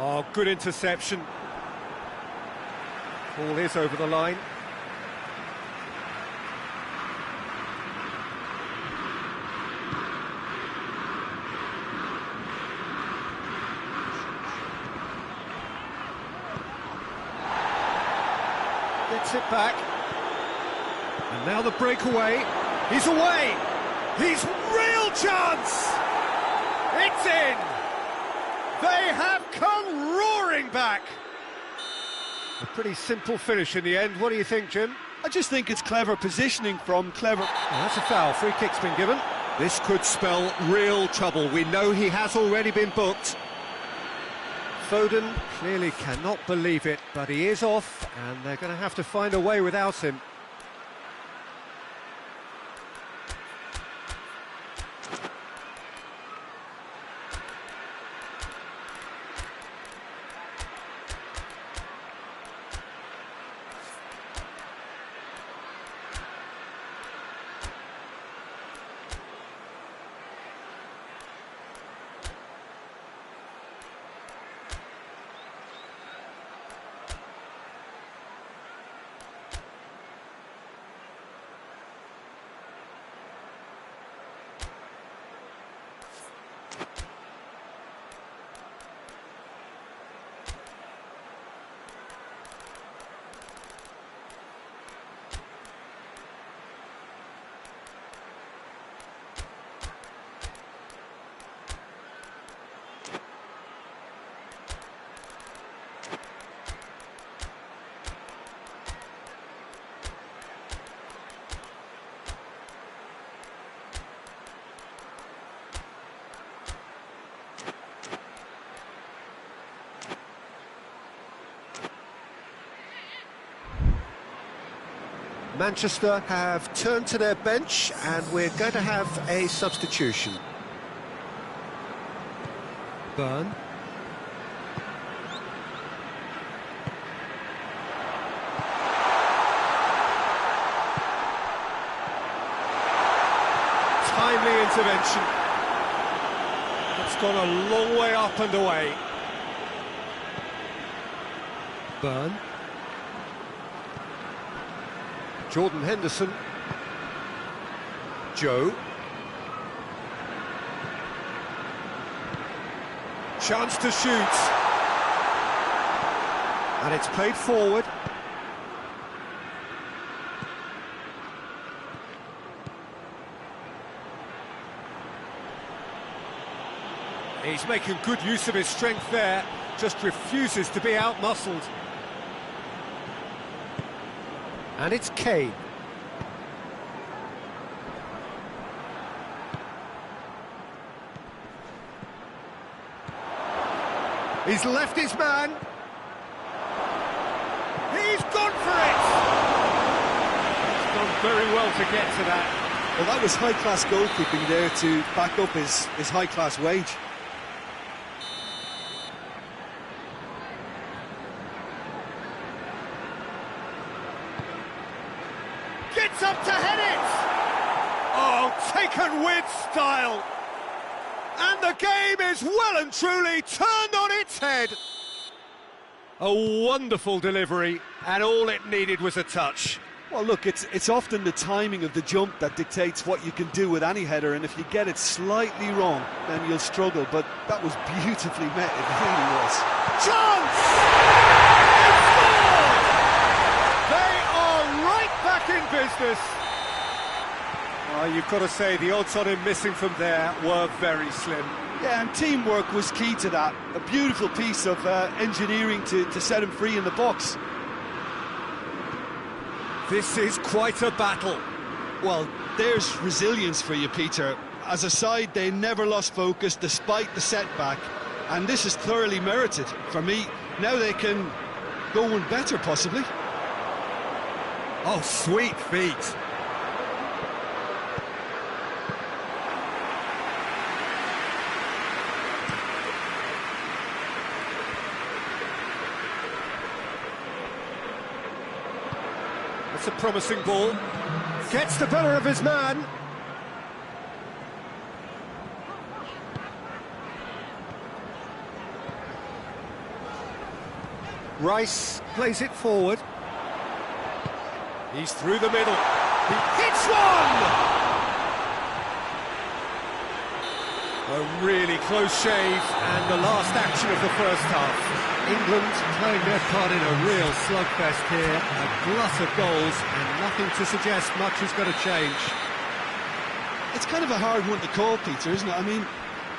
Oh, good interception. Ball is over the line. Gets it back. And now the breakaway. He's away. He's real chance. It's in. They have come roaring back. A pretty simple finish in the end. What do you think, Jim?
I just think it's clever positioning from clever...
Oh, that's a foul. Free kick's been given. This could spell real trouble. We know he has already been booked. Foden clearly cannot believe it, but he is off, and they're going to have to find a way without him. Manchester have turned to their bench, and we're going to have a substitution. Burn. Timely intervention. It's gone a long way up and away. Burn. Jordan Henderson. Gioi. Chance to shoot. And it's played forward. He's making good use of his strength there, just refuses to be out-muscled. And it's Kane. He's left his man. He's gone for it! He's done very well to get to that.
Well, that was high-class goalkeeping there to back up his high-class wage.
Gets up to head it! Oh, taken with style! And the game is well and truly turned on its head. A wonderful delivery, and all it needed was a touch.
Well, look, it's often the timing of the jump that dictates what you can do with any header, and if you get it slightly wrong, then you'll struggle. But that was beautifully met, it really was.
Chance! It's scored! They are right back in business. You've got to say, the odds on him missing from there were very slim.
Yeah, and teamwork was key to that. A beautiful piece of engineering to set him free in the box.
This is quite a battle.
Well, there's resilience for you, Peter. As a side, they never lost focus despite the setback, and this is thoroughly merited. For me, now they can go one better, possibly.
Oh, sweet feet. It's a promising ball. Gets the better of his man. Rice plays it forward. He's through the middle. He hits one! A really close shave, and the last action of the first half.
England playing their part in a real slugfest here, a glut of goals, and nothing to suggest much is going to change.
It's kind of a hard one to call, Peter, isn't it? I mean,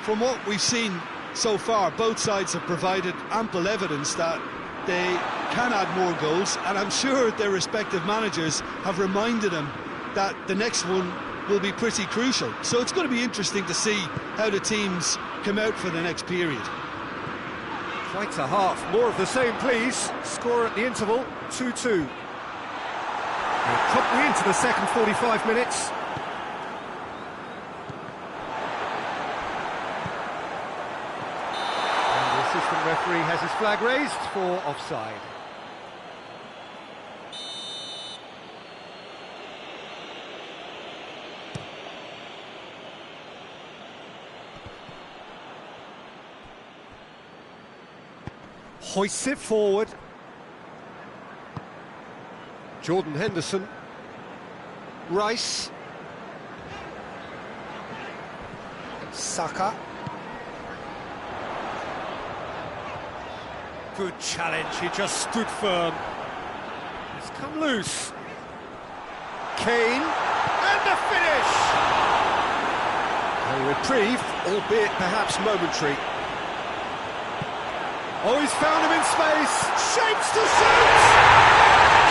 from what we've seen so far, both sides have provided ample evidence that they can add more goals, and I'm sure their respective managers have reminded them that the next one will be pretty crucial. So it's going to be interesting to see how the teams come out for the next period.
Quite a half. More of the same, please. Score at the interval, 2-2. We're promptly into the second 45 minutes. And the assistant referee has his flag raised for offside. Hoists it forward. Jordan Henderson. Rice. Saka. Good challenge, he just stood firm. It's come loose. Kane, and the finish! A reprieve, albeit perhaps momentary. Oh, he's found him in space. Shapes to shoot!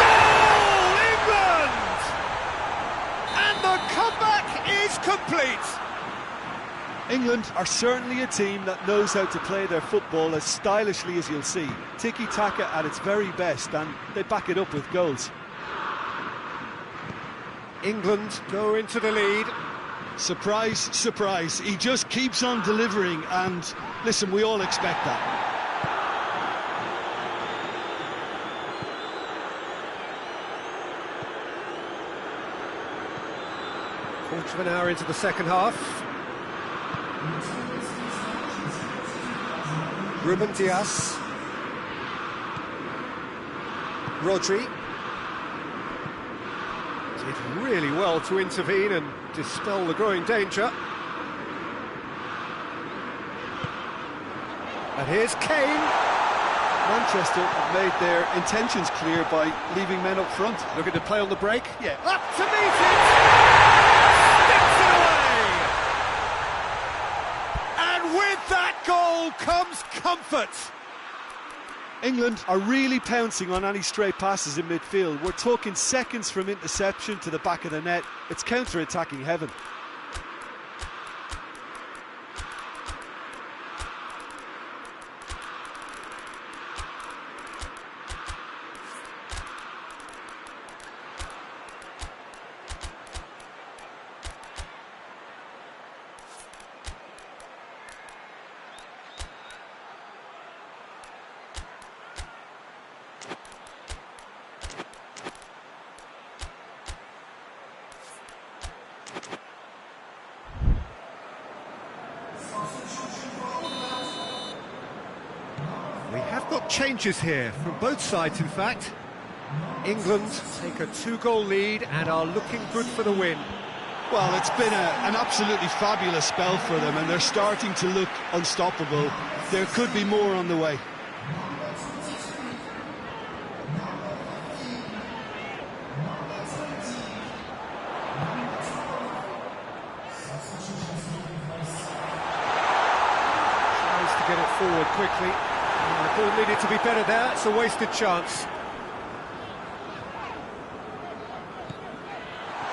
Goal, England! And the comeback is complete.
England are certainly a team that knows how to play their football as stylishly as you'll see. Tiki-taka at its very best, and they back it up with goals.
England go into the lead.
Surprise, surprise. He just keeps on delivering, and listen, we all expect that.
Quarter of an hour into the second half. Ruben Dias. Rodri. Did really well to intervene and dispel the growing danger. And here's Kane.
Manchester have made their intentions clear by leaving men up front.
Looking to play on the break.
Yeah.
Up to meet it! Sticks it away! And with that goal comes comfort.
England are really pouncing on any stray passes in midfield. We're talking seconds from interception to the back of the net. It's counter-attacking heaven.
We have got changes here, from both sides in fact. England take a 2-goal lead and are looking good for the win.
Well, it's been an absolutely fabulous spell for them, and they're starting to look unstoppable. There could be more on the way.
Tries to get it forward quickly. The ball needed to be better there, it's a wasted chance.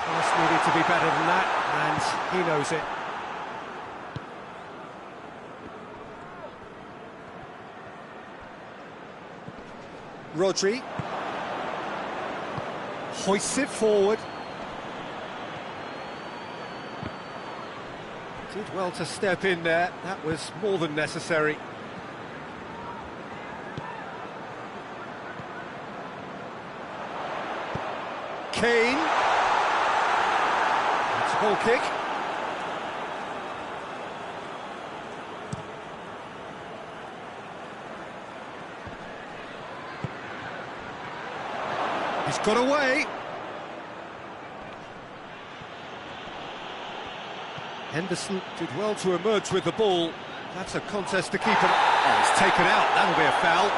Pass needed to be better than that, and he knows it. Rodri hoists it forward. Did well to step in there, that was more than necessary. Kane. It's a goal kick. He's got away. Henderson did well to emerge with the ball. That's a contest to keep him. Oh, he's taken out. That'll be a foul.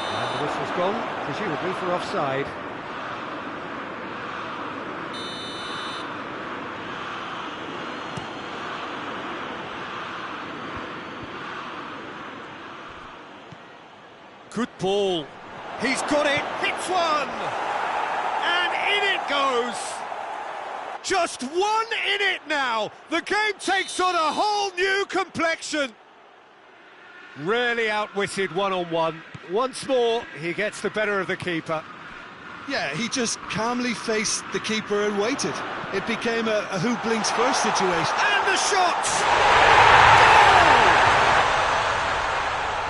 And the whistle's gone, presumably for offside. Good ball. He's got it. Hits one. And in it goes. Just one in it now. The game takes on a whole new complexion. Really outwitted one-on-one. Once more, he gets the better of the keeper.
Yeah, he just calmly faced the keeper and waited. It became a who blinks first situation.
And the shots!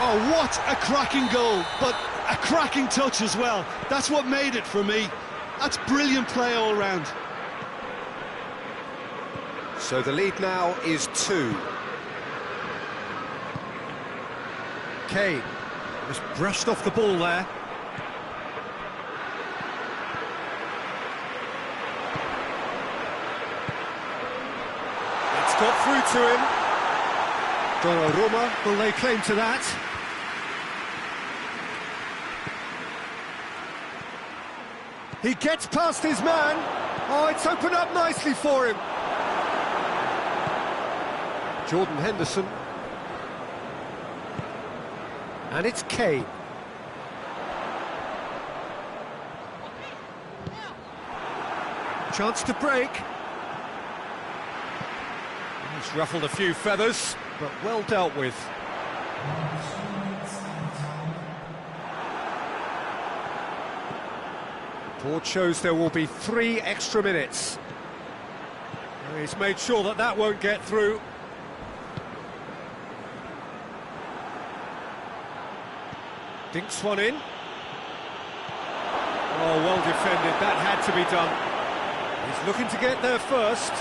Oh, what a cracking goal, but a cracking touch as well. That's what made it for me. That's brilliant play all round.
So the lead now is 2. Kane just brushed off the ball there. It's got through to him. Donnarumma will lay claim to that. He gets past his man. Oh, it's opened up nicely for him. Jordan Henderson. And it's Kane. Chance to break. He's ruffled a few feathers, but well dealt with. Board shows there will be 3 extra minutes. He's made sure that that won't get through. Dinks one in. Oh, well defended, that had to be done. He's looking to get there first.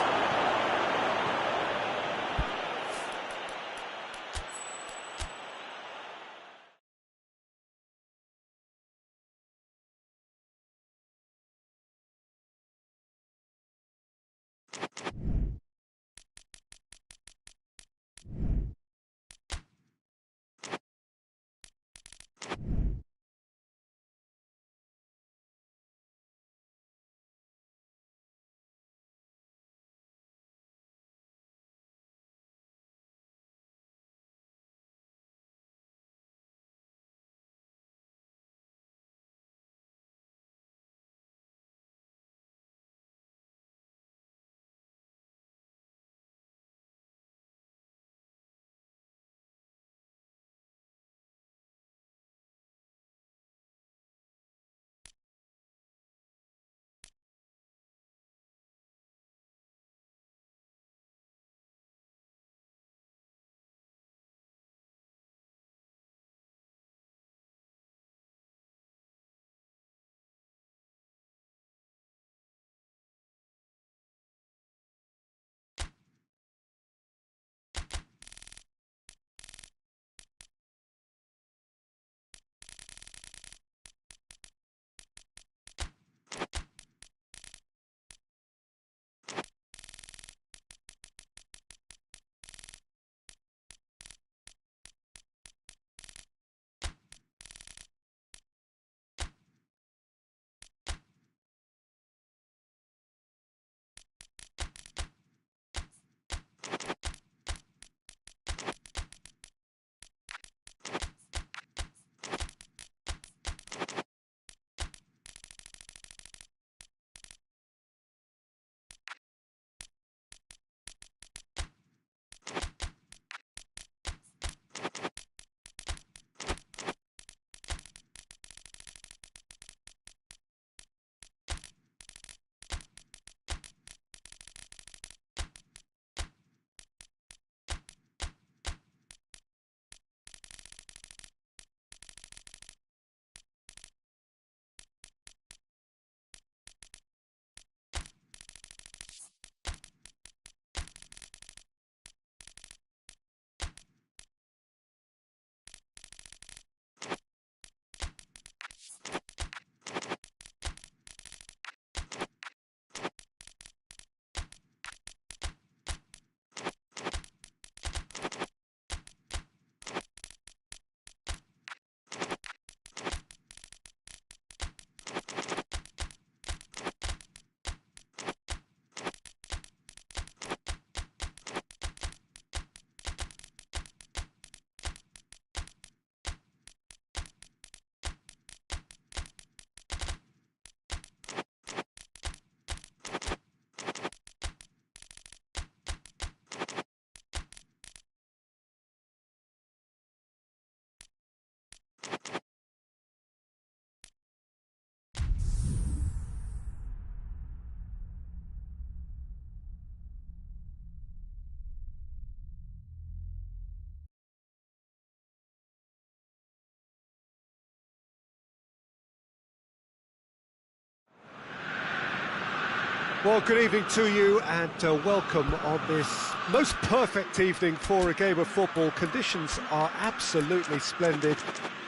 Well, good evening to you and welcome on this most perfect evening for a game of football. Conditions are absolutely splendid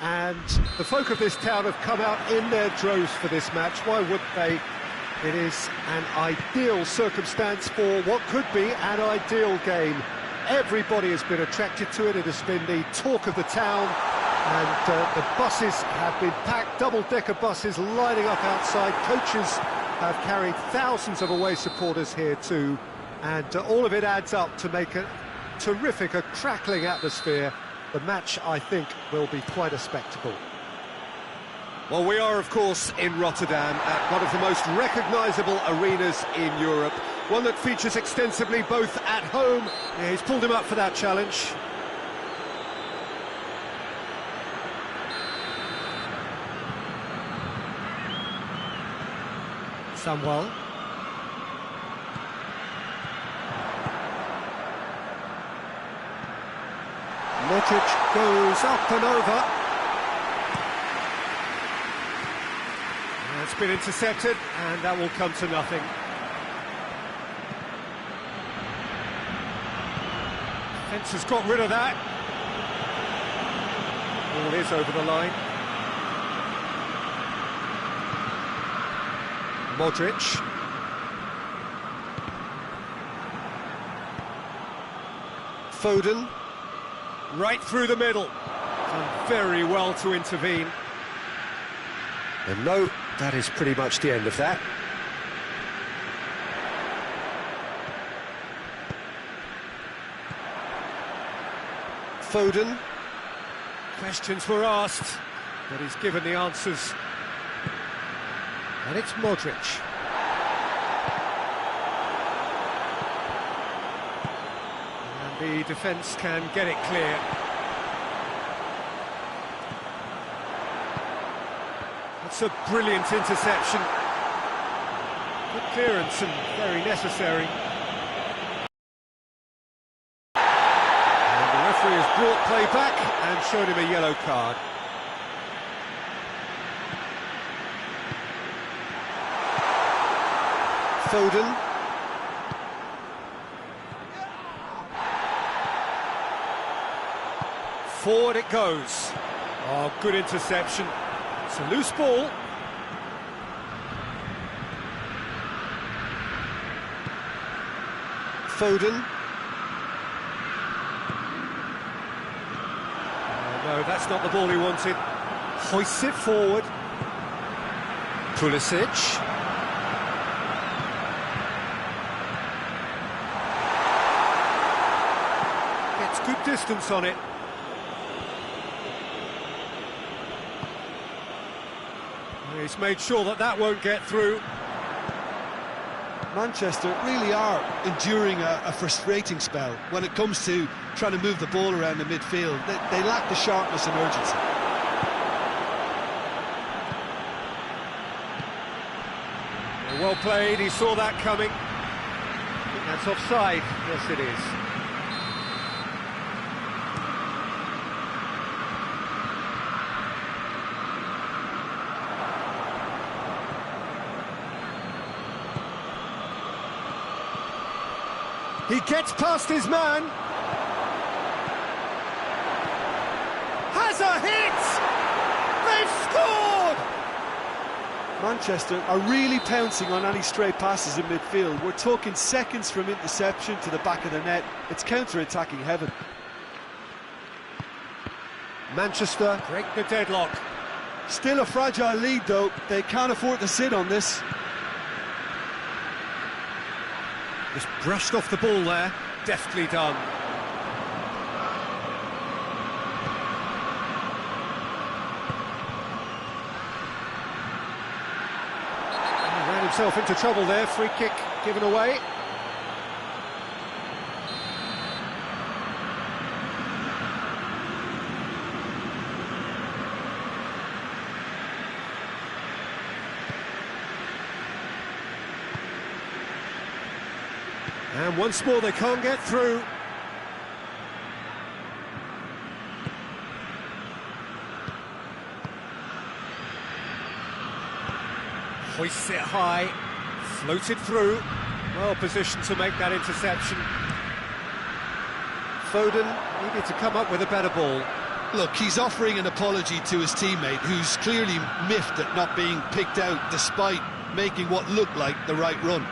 and the folk of this town have come out in their droves for this match. Why wouldn't they? It is an ideal circumstance for what could be an ideal game. Everybody has been attracted to it. It has been the talk of the town and the buses have been packed, double-decker buses lining up outside. Coaches have carried thousands of away supporters here too, and all of it adds up to make a terrific, a crackling atmosphere. The match, I think, will be quite a spectacle. Well, we are, of course, in Rotterdam, at one of the most recognisable arenas in Europe, one that features extensively both at home. Yeah, he's pulled him up for that challenge. Samuel. Modric goes up and over. It's been intercepted, and that will come to nothing. Defence has got rid of that. Ball is over the line. Modric. Foden. Right through the middle. Done very well to intervene. And no, that is pretty much the end of that. Foden. Questions were asked, but he's given the answers. And it's Modric. And the defence can get it clear. That's a brilliant interception. Good clearance and very necessary. And the referee has brought play back and showed him a yellow card. Foden. Forward it goes. Oh, good interception. It's a loose ball. Foden. Oh, no, that's not the ball he wanted. Hoists it forward. Pulisic. Gets good distance on it. He's made sure that that won't get through.
Manchester really are enduring a frustrating spell when it comes to trying to move the ball around the midfield. They lack the sharpness and urgency.
Well played, he saw that coming. I think that's offside. Yes, it is. He gets past his man. Has a hit! They've scored!
Manchester are really pouncing on any stray passes in midfield. We're talking seconds from interception to the back of the net. It's counter-attacking heaven.
Manchester break the deadlock.
Still a fragile lead, though. They can't afford to sit on this.
Just brushed off the ball there, deftly done. He ran himself into trouble there, free kick given away. And once more they can't get through. Hoists it high. Floated through, well positioned to make that interception. Foden needed to come up with a better ball.
Look, he's offering an apology to his teammate, who's clearly miffed at not being picked out despite making what looked like the right run.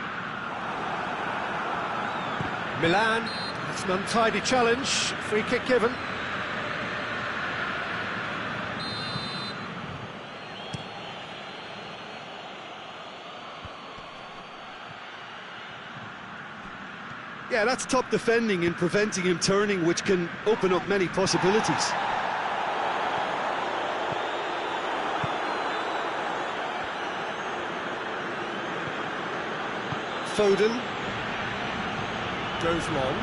Milan, that's an untidy challenge, free kick given.
Yeah, that's top defending and preventing him turning, which can open up many possibilities.
Foden goes long.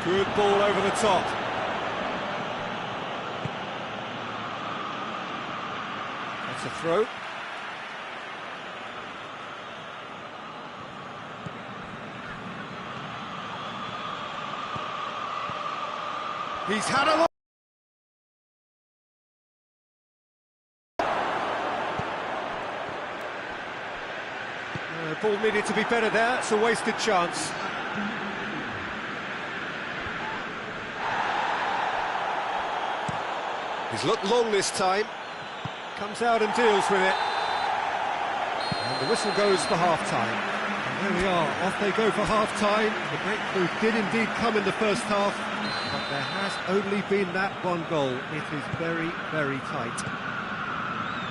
Good ball over the top. That's a throw. He's had a look. Ball needed to be better there, it's a wasted chance. He's looked long this time, comes out and deals with it. And the whistle goes for half-time.
And there we are, off they go for half-time. The breakthrough did indeed come in the first half, but there has only been that one goal. It is very, very tight.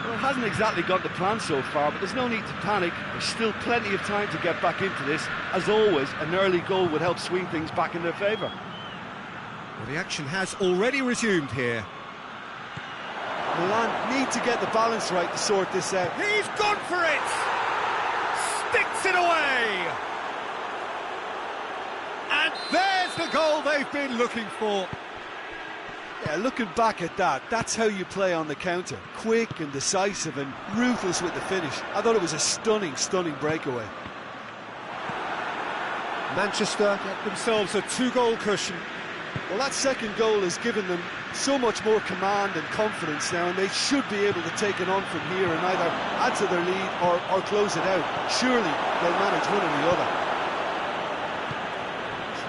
Well, it hasn't exactly got the plan so far, but there's no need to panic. There's still plenty of time to get back into this. As always, an early goal would help swing things back in their favour.
Well, the action has already resumed here.
Milan need to get the balance right to sort this out.
He's gone for it! Sticks it away! And there's the goal they've been looking for.
Yeah, looking back at that, that's how you play on the counter. Quick and decisive and ruthless with the finish. I thought it was a stunning, stunning breakaway.
Manchester get themselves a two-goal cushion.
Well, that second goal has given them so much more command and confidence now, and they should be able to take it on from here and either add to their lead or close it out. Surely they'll manage one or the other.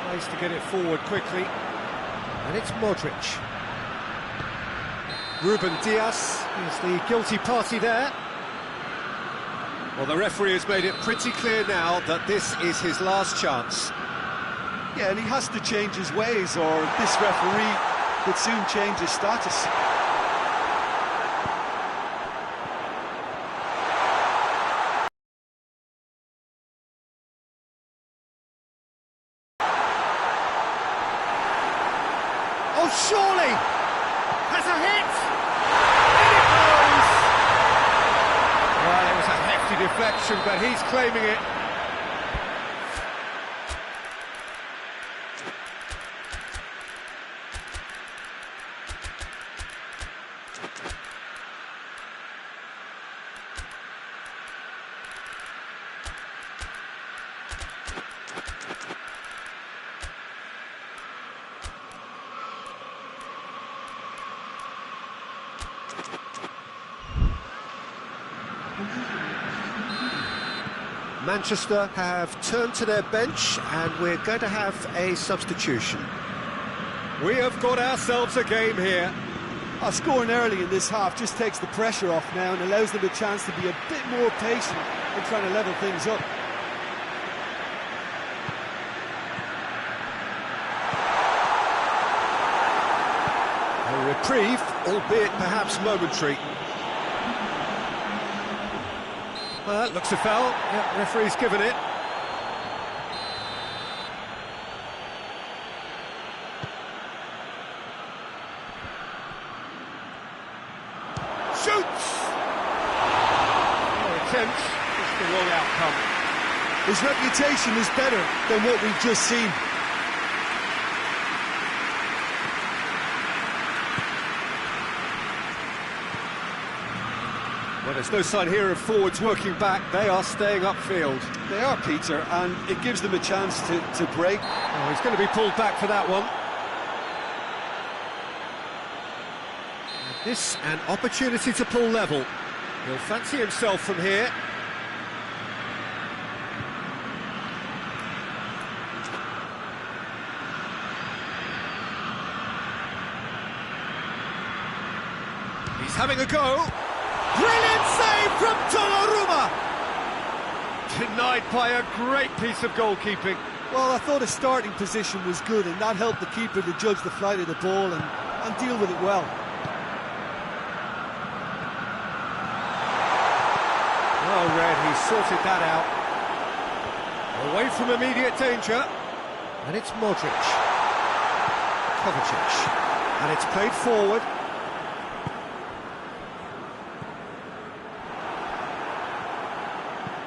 Tries to get it forward quickly, and it's Modric. Ruben Dias is the guilty party there. Well, the referee has made it pretty clear now that this is his last chance.
Yeah, and he has to change his ways, or this referee could soon change his status.
Oh, surely! Has a hit! In it goes! Well, it was a hefty deflection, but he's claiming it. Manchester have turned to their bench and we're going to have a substitution. We have got ourselves a game here.
Scoring early in this half just takes the pressure off now and allows them a chance to be a bit more patient in trying to level things up.
A reprieve, albeit perhaps momentary. Well, that looks a foul. Yep, referee's given it. Shoots! No attempt, just the wrong outcome.
His reputation is better than what we've just seen.
Well, there's no sign here of forwards working back. They are staying upfield.
They are, Peter, and it gives them a chance to break.
Oh, he's going to be pulled back for that one. And this, an opportunity to pull level. He'll fancy himself from here. He's having a go.
Brilliant save from Donnarumma!
Denied by a great piece of goalkeeping.
Well, I thought his starting position was good, and that helped the keeper to judge the flight of the ball and deal with it well.
Well read, he sorted that out. Away from immediate danger. And it's Modric. Kovacic. And it's played forward.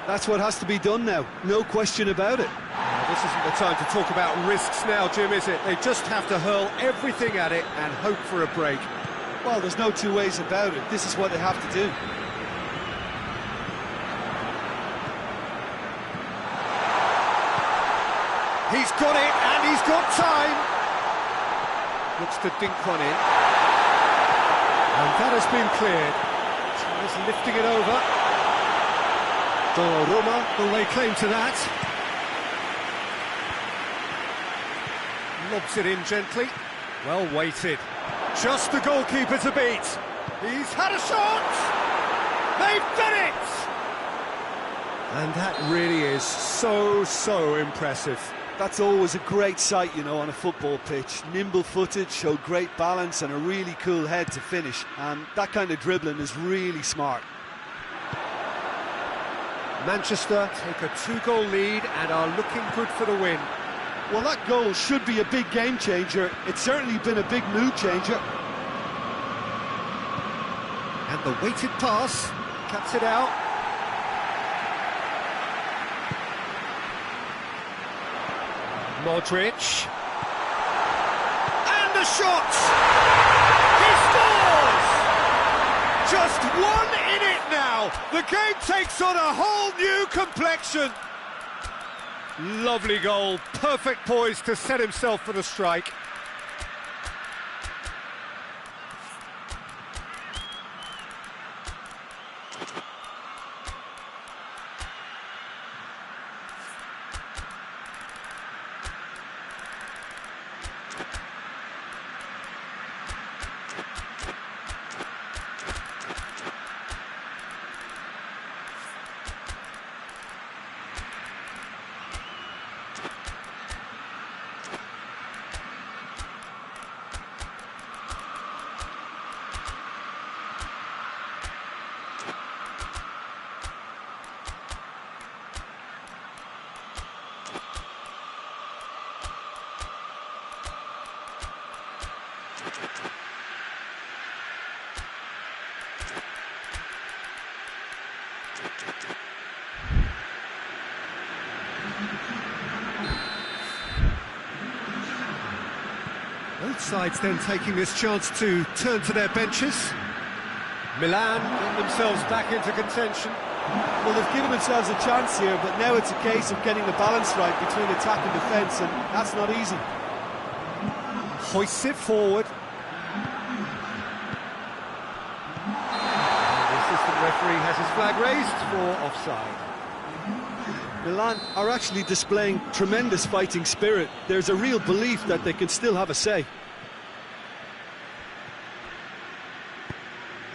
That's what has to be done now, no question about it.
This isn't the time to talk about risks now, Jim, is it? They just have to hurl everything at it and hope for a break.
Well, there's no two ways about it. This is what they have to do.
He's got it, and he's got time. Looks to dink one in. And that has been cleared. Tries lifting it over. Donnarumma will lay claim to that. Lobs it in gently. Well weighted. Just the goalkeeper to beat. He's had a shot! They've done it! And that really is so impressive.
That's always a great sight, you know, on a football pitch. Nimble-footed, showed great balance and a really cool head to finish. And that kind of dribbling is really smart.
Manchester take a 2-goal lead and are looking good for the win.
Well, that goal should be a big game changer. It's certainly been a big mood changer.
And the weighted pass cuts it out. Modric. And the shot! He scores! Just one in it now. The game takes on a whole new complexion. Lovely goal, perfect poise to set himself for the strike. Both sides then taking this chance to turn to their benches. Milan get themselves back into contention.
Well, they've given themselves a chance here, but now it's a case of getting the balance right between attack and defence, and that's not easy.
Hoists it forward. The assistant referee has his flag raised for offside.
Milan are actually displaying tremendous fighting spirit. There's a real belief that they can still have a say.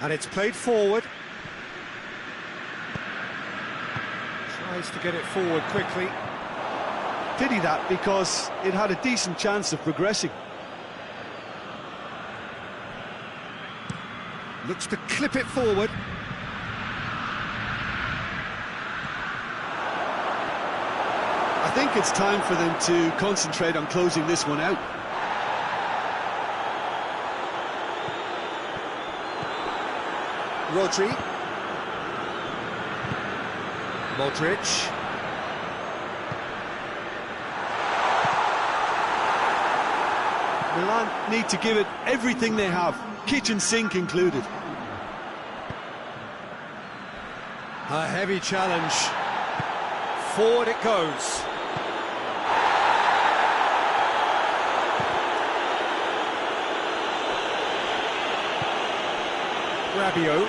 And it's played forward. Tries to get it forward quickly.
Pity that, because it had a decent chance of progressing.
Looks to clip it forward.
I think it's time for them to concentrate on closing this one out.
Rodri. Modric.
Milan need to give it everything they have, kitchen sink included.
A heavy challenge. Forward it goes. Rabiot.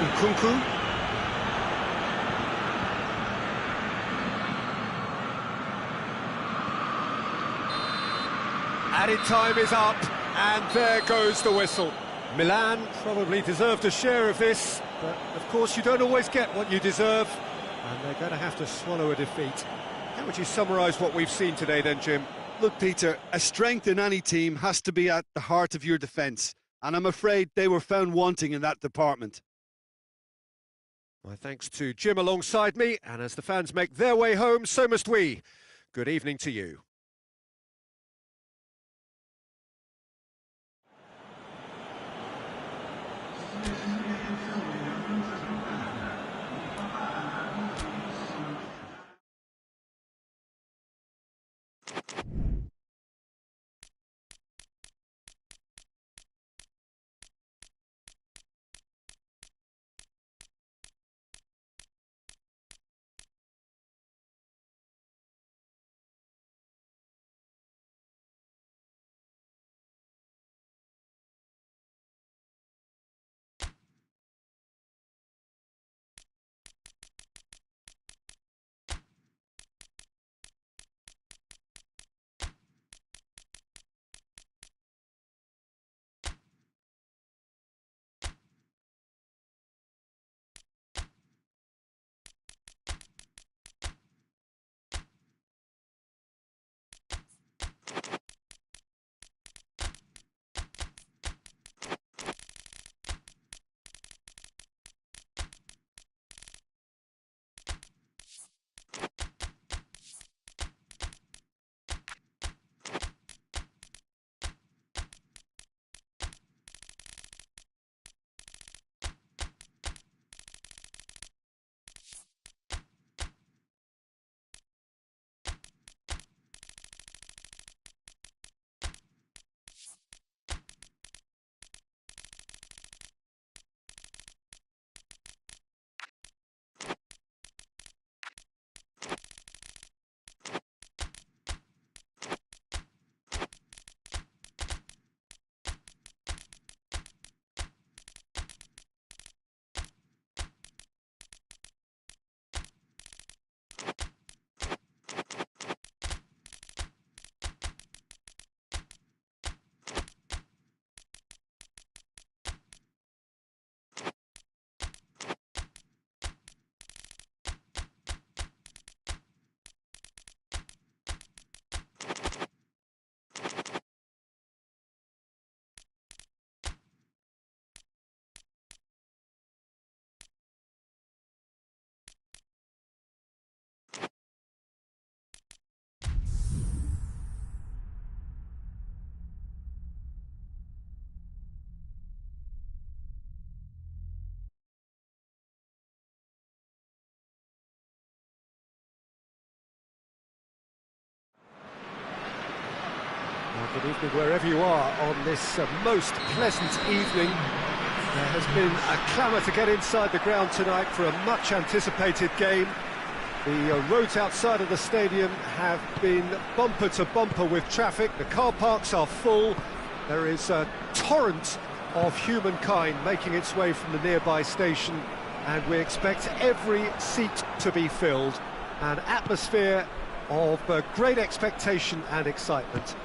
Nkunku. Added time is up, and there goes the whistle. Milan probably deserved a share of this, but of course you don't always get what you deserve, and they're going to have to swallow a defeat. How would you summarise what we've seen today then, Jim?
Look, Peter, a strength in any team has to be at the heart of your defence, and I'm afraid they were found wanting in that department.
My thanks to Jim alongside me, and as the fans make their way home, so must we. Good evening to you. Good evening wherever you are on this most pleasant evening. There has been a clamour to get inside the ground tonight for a much anticipated game. The roads outside of the stadium have been bumper to bumper with traffic. The car parks are full. There is a torrent of humankind making its way from the nearby station, and we expect every seat to be filled. An atmosphere of great expectation and excitement.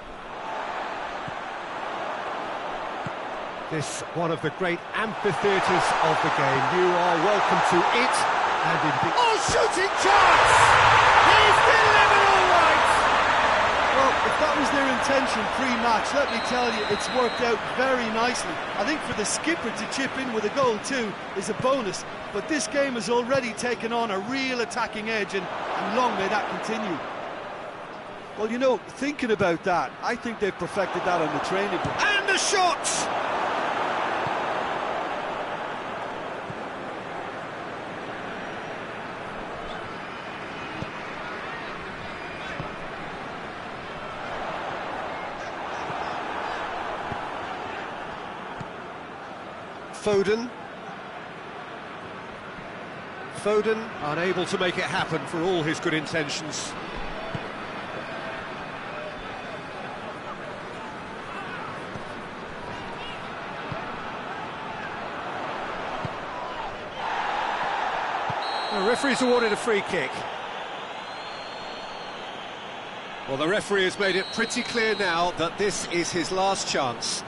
This one of the great amphitheatres of the game. You are welcome to it, and indeed... Oh, shooting chance! He's delivered all right!
Well, if that was their intention pre-match, let me tell you, it's worked out very nicely. I think for the skipper to chip in with a goal too is a bonus, but this game has already taken on a real attacking edge, and long may that continue. Well, you know, thinking about that, I think they've perfected that on the training ground.
And the shots! Foden unable to make it happen for all his good intentions. The referee's awarded a free kick. Well, the referee has made it pretty clear now that this is his last chance.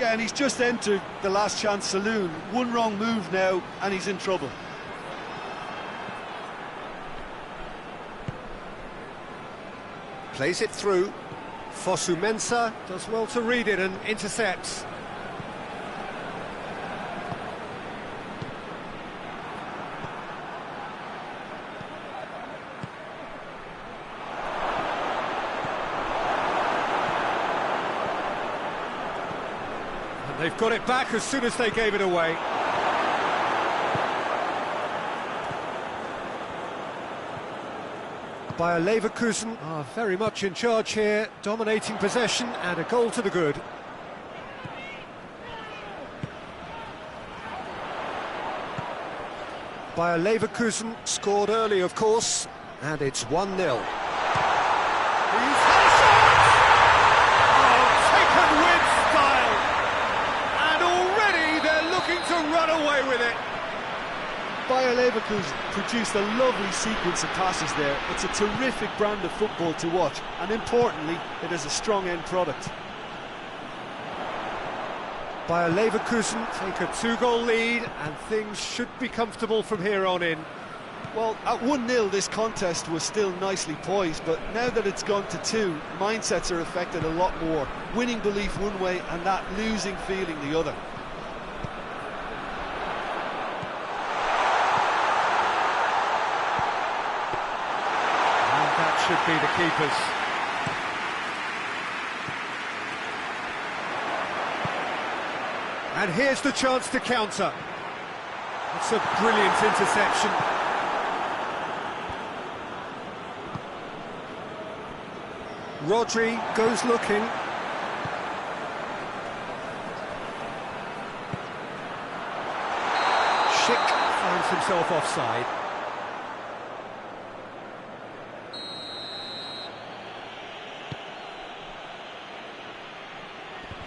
Yeah, and he's just entered the last chance saloon. One wrong move now, and he's in trouble.
Plays it through. Fosu-Mensah does well to read it and intercepts. And they've got it back as soon as they gave it away. Bayer Leverkusen are very much in charge here, dominating possession and a goal to the good. Bayer Leverkusen scored early, of course, and it's 1-0.
He's had a shot! Oh, taken with style! And already they're looking to run away with it.
Bayer Leverkusen produced a lovely sequence of passes there. It's a terrific brand of football to watch, and importantly, it is a strong end product.
Bayer Leverkusen take a 2-goal lead, and things should be comfortable from here on in.
Well, at 1-0 this contest was still nicely poised, but now that it's gone to 2, mindsets are affected a lot more. Winning belief one way and that losing feeling the other.
Should be the keepers. And here's the chance to counter. It's a brilliant interception. Rodri goes looking. Schick finds himself offside.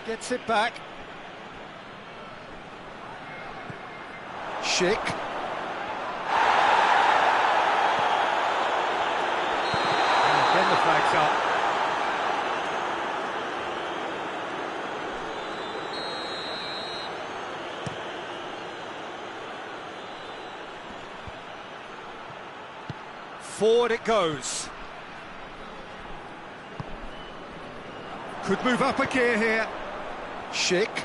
Gets it back. Schick. And again the flag's up. Forward it goes. Could move up a gear here. Schick.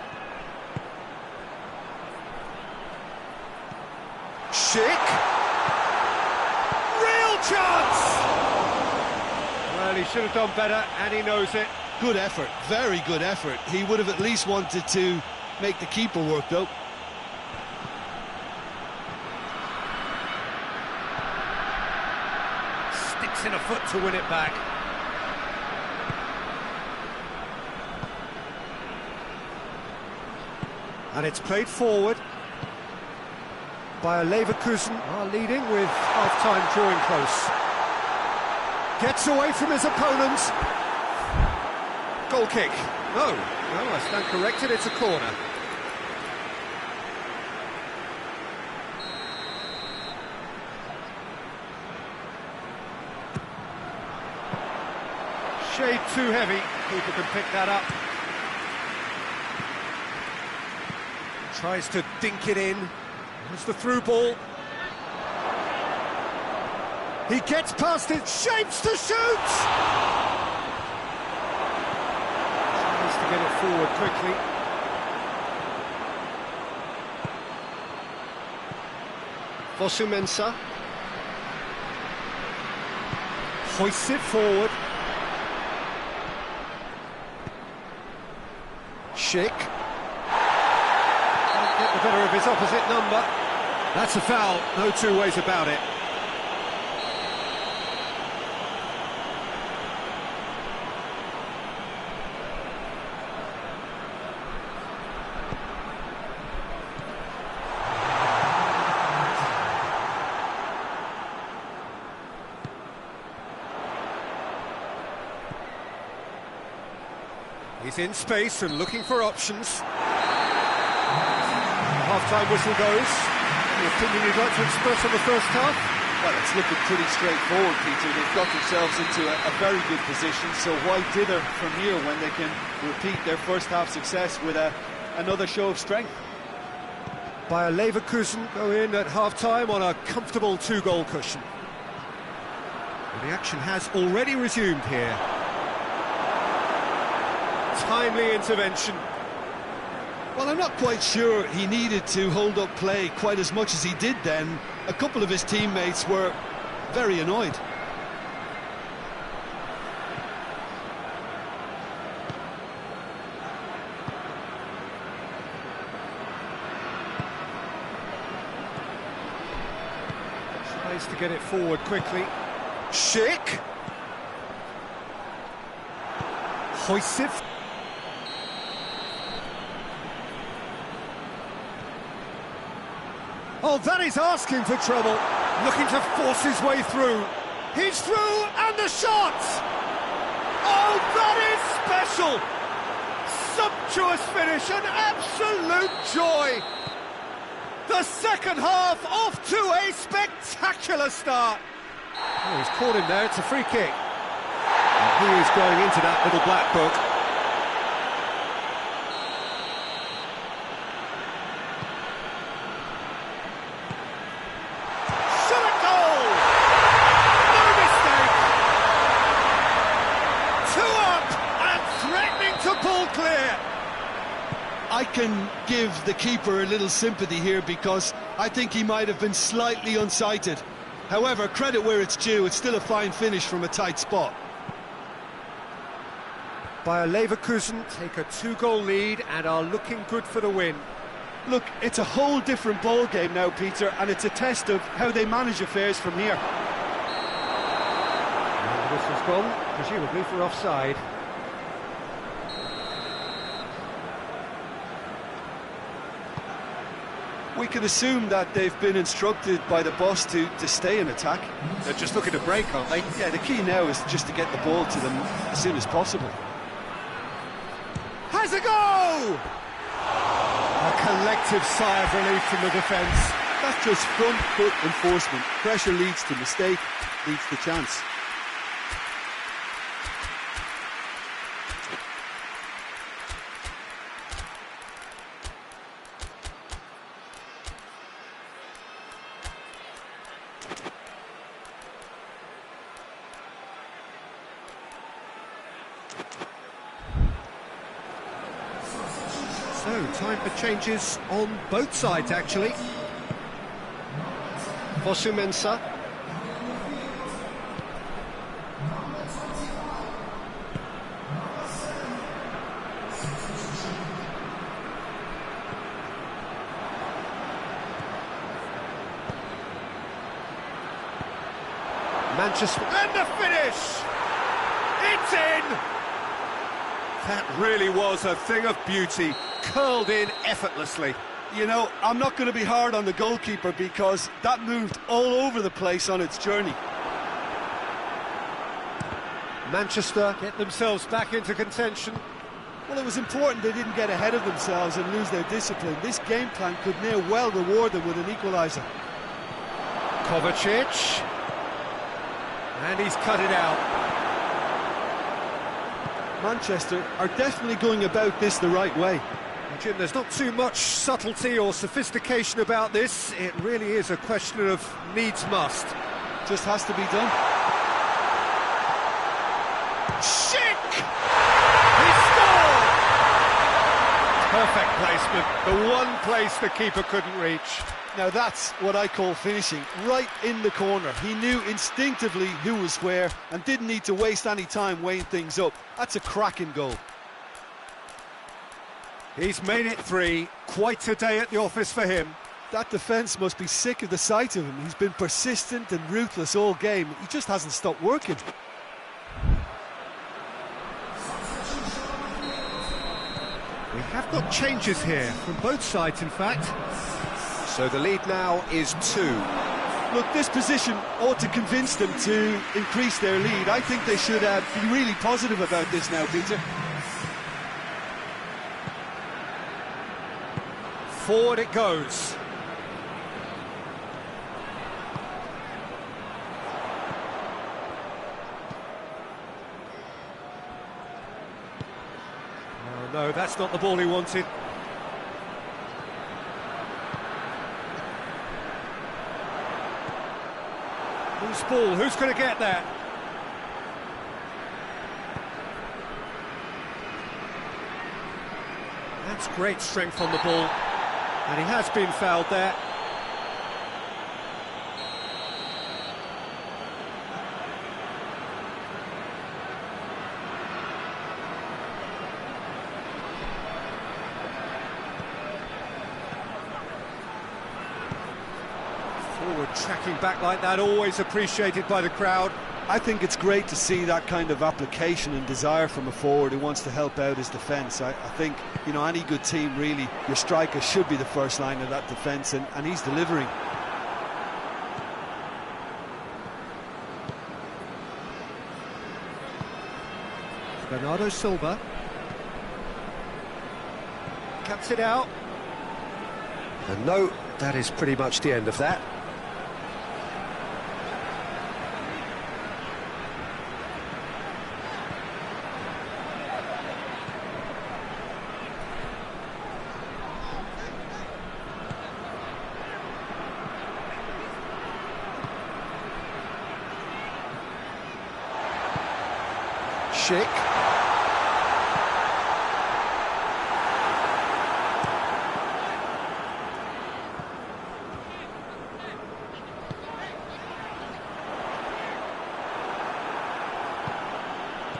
Schick. Real chance! Well, he should have done better, and he knows it.
Good effort, very good effort. He would have at least wanted to make the keeper work, though.
Sticks in a foot to win it back. And it's played forward. Bayer Leverkusen are leading with half-time drawing close. Gets away from his opponents. Goal kick. No, I stand corrected, it's a corner. Shade too heavy, keeper can pick that up. Tries to dink it in. There's the through ball. He gets past it, shapes to shoot! Tries to get it forward quickly. Fosu-Mensah. Hoists it forward. Schick. Get the better of his opposite number. That's a foul, no two ways about it. He's in space and looking for options. Half-time whistle goes. Any opinion you'd like to express on the first half?
Well, it's looking pretty straightforward, Peter. They've got themselves into a very good position, so why dither from here when they can repeat their first half success with a another show of strength.
Bayer Leverkusen go in at half-time on a comfortable 2-goal cushion. Well, the action has already resumed here. Timely intervention.
Well, I'm not quite sure he needed to hold up play quite as much as he did then. A couple of his teammates were very annoyed.
Tries to get it forward quickly. Schick. Hoisif. Oh, that is asking for trouble. Looking to force his way through. He's through, and the shot! Oh, that is special! Sumptuous finish, an absolute joy! The second half off to a spectacular start. Oh, he's caught him there, it's a free kick. And he is going into that little black book. Shot a goal! No mistake! 2 up and threatening to pull clear.
I can give the keeper a little sympathy here because I think he might have been slightly unsighted. However, credit where it's due, it's still a fine finish from a tight spot.
Bayer Leverkusen take a 2-goal lead and are looking good for the win.
Look, it's a whole different ball game now, Peter, and it's a test of how they manage affairs from here.
And the whistle's gone, presumably for offside.
We can assume that they've been instructed by the boss to stay in attack.
They're just looking to break, aren't they?
Yeah, the key now is just to get the ball to them as soon as possible.
Has a go! A collective sigh of relief from the defence.
That's just front foot enforcement. Pressure leads to mistake, leads to chance.
So, time for changes on both sides, actually. Fosu-Mensah. Manchester, and the finish! It's in! That really was a thing of beauty, curled in effortlessly.
You know, I'm not going to be hard on the goalkeeper because that moved all over the place on its journey.
Manchester get themselves back into contention.
Well, it was important they didn't get ahead of themselves and lose their discipline. This game plan could near well reward them with an equaliser.
Kovacic. And he's cut it out.
Manchester are definitely going about this the right way.
Jim, there's not too much subtlety or sophistication about this. It really is a question of needs must.
Just has to be done.
Schick! He scored! Perfect placement. The one place the keeper couldn't reach.
Now that's what I call finishing, right in the corner. He knew instinctively who was where and didn't need to waste any time weighing things up. That's a cracking goal.
He's made it 3. Quite a day at the office for him.
That defence must be sick of the sight of him. He's been persistent and ruthless all game. He just hasn't stopped working.
We have got changes here, from both sides in fact. So the lead now is 2.
Look, this position ought to convince them to increase their lead. I think they should be really positive about this now, Peter.
Forward it goes. Oh no, that's not the ball he wanted. Who's ball? Who's going to get there? That's great strength on the ball, and he has been fouled there. Forward tracking back like that, always appreciated by the crowd.
I think it's great to see that kind of application and desire from a forward who wants to help out his defence. I think, you know, any good team really, your striker should be the first line of that defence, and he's delivering.
Bernardo Silva.
Cuts it out. And no, that is pretty much the end of that. Schick.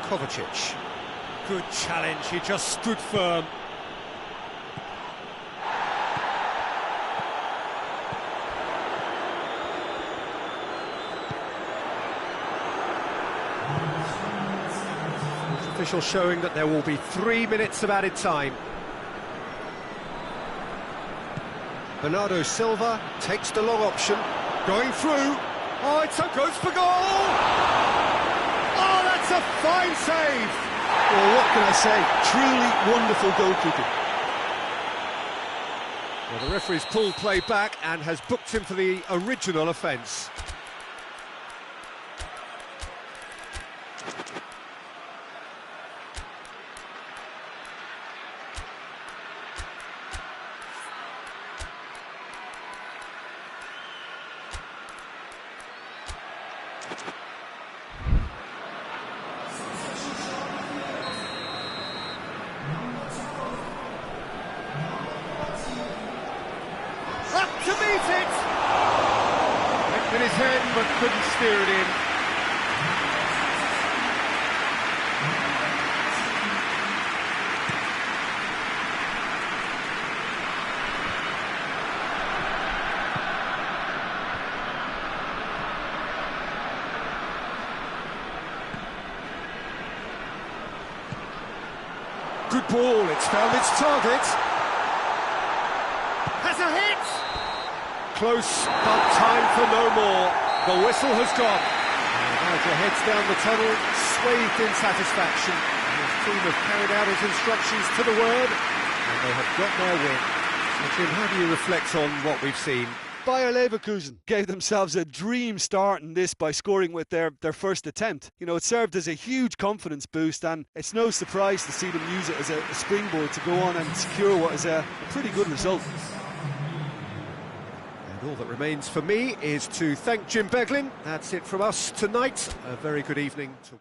Kovacic. Good challenge, he just stood firm. Official showing that there will be 3 minutes of added time. Bernardo Silva takes the long option, going through. Oh, goes for goal! Oh, that's a fine save!
Well, what can I say? Truly wonderful goalkeeping.
Well, the referee's pulled play back and has booked him for the original offence. Up to meet it! Went with his head, but couldn't steer it in. Good ball, it's found its target. Has a hit! Close, but time for no more. The whistle has gone. Nigel heads down the tunnel, swathed in satisfaction. His team have carried out his instructions to the word, and they have got their win. So, Jim, how do you reflect on what we've seen?
Bayer Leverkusen gave themselves a dream start in this by scoring with their first attempt. You know, it served as a huge confidence boost, and it's no surprise to see them use it as a springboard to go on and secure what is a pretty good result.
And all that remains for me is to thank Jim Beglin. That's it from us tonight. A very good evening to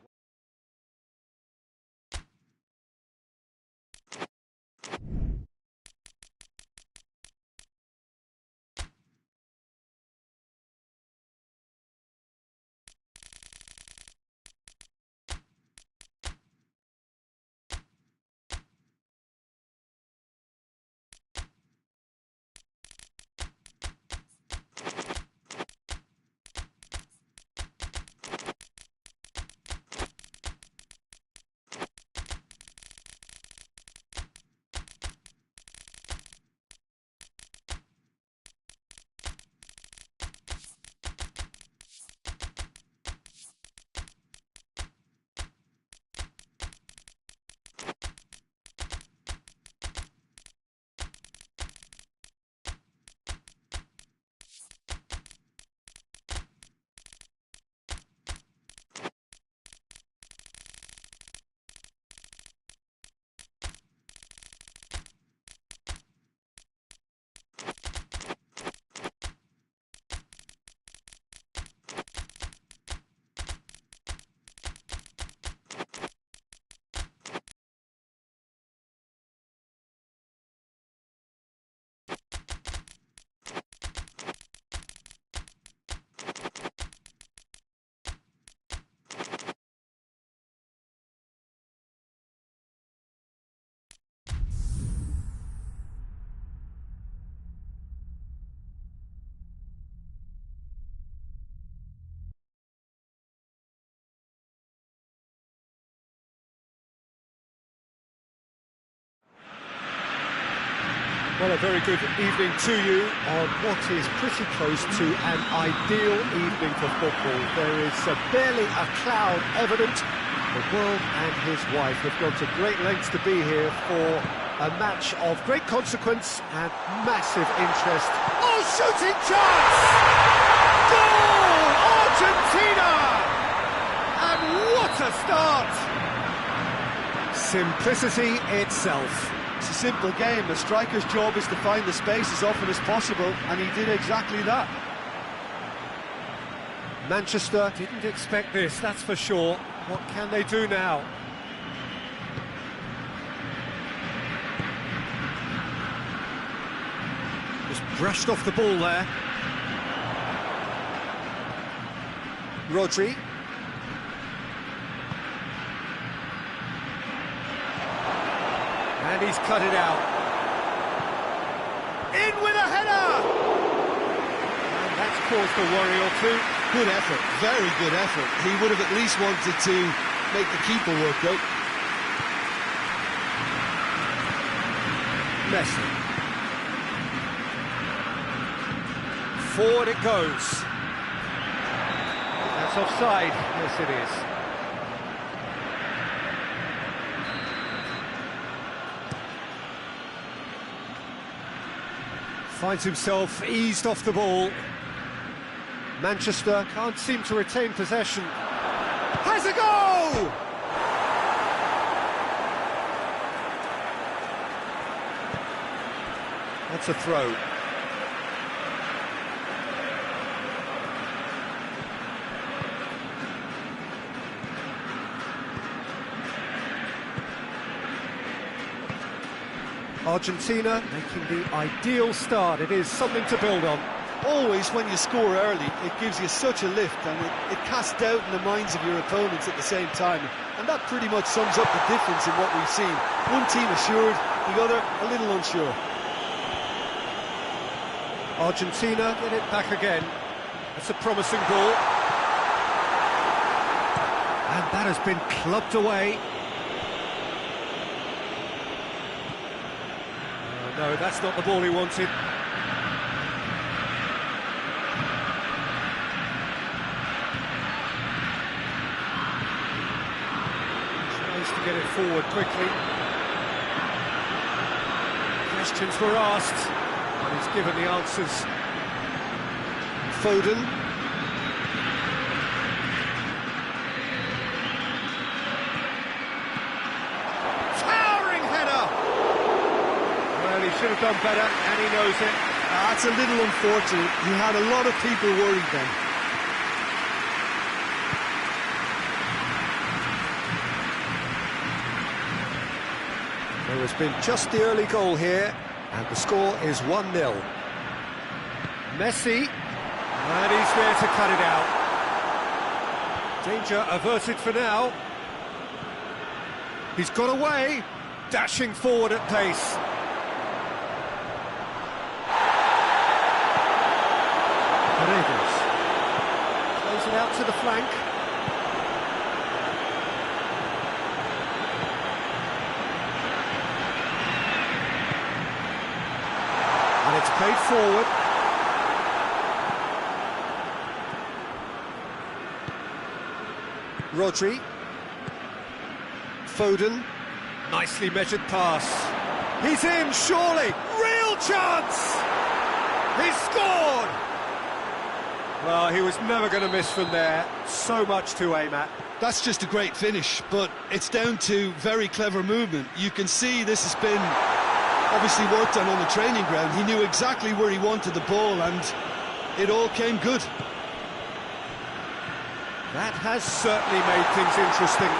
Well, a very good evening to you on what is pretty close to an ideal evening for football. There is barely a cloud evident. The world and his wife have gone to great lengths to be here for a match of great consequence and massive interest. Oh, shooting chance! Goal! Argentina! And what a start! Simplicity itself.
It's a simple game. The striker's job is to find the space as often as possible, and he did exactly that.
Manchester didn't expect this, that's for sure. What can they do now? Just brushed off the ball there. Rodri. And he's cut it out. In with a header! And that's caused a worry or two.
Good effort, very good effort. He would have at least wanted to make the keeper work, though.
Messi. Forward it goes. That's offside. Yes, it is. Finds himself eased off the ball. Manchester can't seem to retain possession. Has a goal! That's a throw. Argentina making the ideal start. It is something to build on.
Always, when you score early, it gives you such a lift, and it casts doubt in the minds of your opponents at the same time. And that pretty much sums up the difference in what we've seen. One team assured, the other a little unsure.
Argentina get it back again. That's a promising ball. And that has been clubbed away. No, that's not the ball he wanted. Tries to get it forward quickly. Questions were asked, and he's given the answers. Foden. He should have done better, and he knows it.
That's a little unfortunate. He had a lot of people worried then.
There has been just the early goal here, and the score is 1-0. Messi, and he's there to cut it out. Danger averted for now. He's got away, dashing forward at pace. Plays it out to the flank. And it's played forward. Rodri. Foden. Nicely measured pass. He's in, surely! Real chance! He's scored! Well, he was never going to miss from there. So much to aim at.
That's just a great finish, but it's down to very clever movement. You can see this has been obviously worked on the training ground. He knew exactly where he wanted the ball, and it all came good.
That has certainly made things interesting.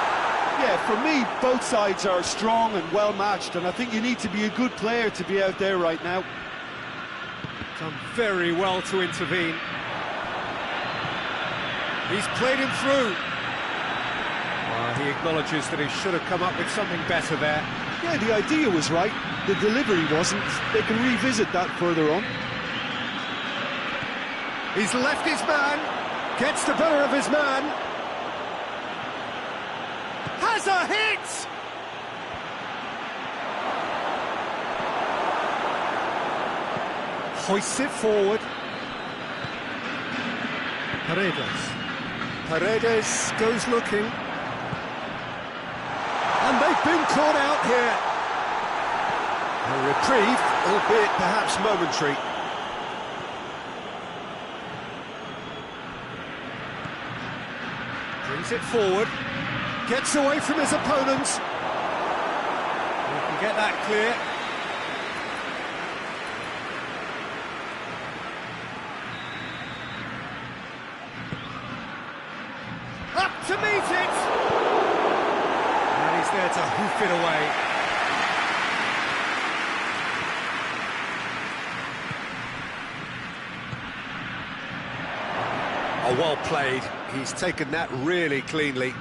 Yeah, for me, both sides are strong and well-matched, and I think you need to be a good player to be out there right now.
Done very well to intervene. He's played him through. He acknowledges that he should have come up with something better there.
Yeah, the idea was right. The delivery wasn't. They can revisit that further on.
He's left his man. Gets the better of his man. Has a hit! Hoists it forward. Paredes goes looking. And they've been caught out here. A reprieve, albeit perhaps momentary. Brings it forward. Gets away from his opponents. He can get that clear. Up to meet it! And he's there to hoof it away. Oh, well played. He's taken that really cleanly.